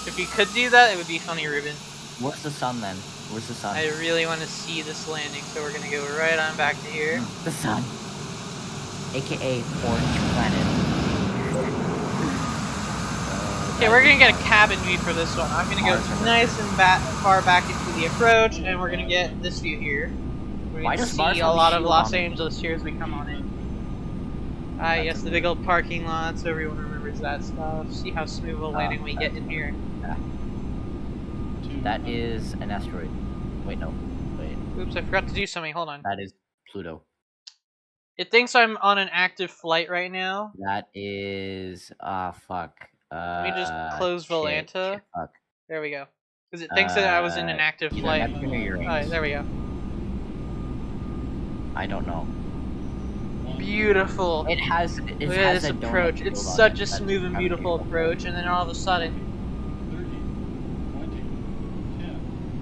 If you could do that, it would be funny, Ruben. Where's the sun then? Where's the sun? I really want to see this landing, so we're gonna go right on back to here. The sun. AKA Orange Planet. Okay, we're gonna get a cabin view for this one. I'm gonna go nice and far back into the approach, and we're gonna get this view here. We're gonna see a lot of Los Angeles here as we come on in. Ah, yes, the big old parking lot, so everyone remembers that stuff. See how smooth a landing we get in here. Yeah. That is an asteroid. Wait, no. Wait. Oops, I forgot to do something. Hold on. That is Pluto. It thinks I'm on an active flight right now. That is... fuck. Let me just close Volanta. Shit, fuck. There we go. Because it thinks that I was in an active flight. Alright, there we go. I don't know. Beautiful. It has Look at this approach. It's such a smooth and beautiful approach, and then all of a sudden...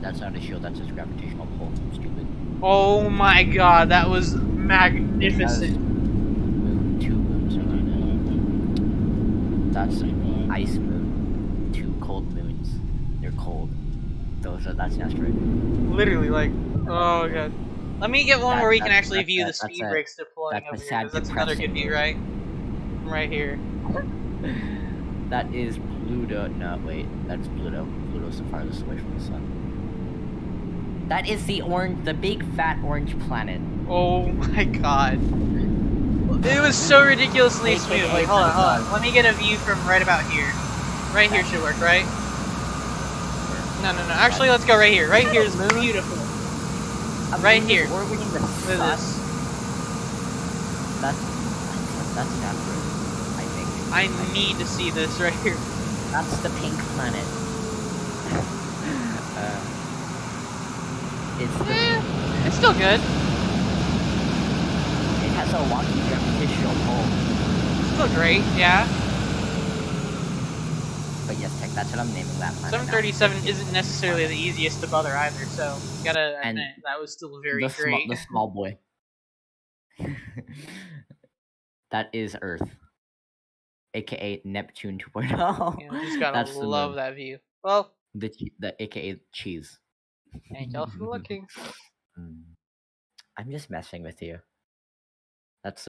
That's not a shield, that's just gravitational pull. Stupid. Oh my god, that was magnificent. Two moons around it. That's ice moon. Two cold moons. They're cold. That's an asteroid. Literally, like, oh god. Let me get one where we can actually view the speed brakes deploying over here, because that's another good view, right? Right here. That is Pluto. No, wait. That's Pluto. Pluto's the farthest away from the sun. That is the big fat orange planet. Oh my god. It was so ridiculously smooth. Like, hold on. Let me get a view from right about here. Right here should work, right? No. Actually, let's go right here. Right here is beautiful. Right here. Look at this. That's an asteroid, I think. I need to see this right here. That's the pink planet. It's still good. It has a wonky gravitational pull. Still great, yeah. But yes, Tech, that's what I'm naming that planet. 737 isn't necessarily the easiest to bother either, so you gotta admit, that was still very great. The small boy. That is Earth. AKA Neptune 2.0. Yeah, you just gotta love that view. Well, the AKA cheese. Thank y'all for looking. I'm just messing with you.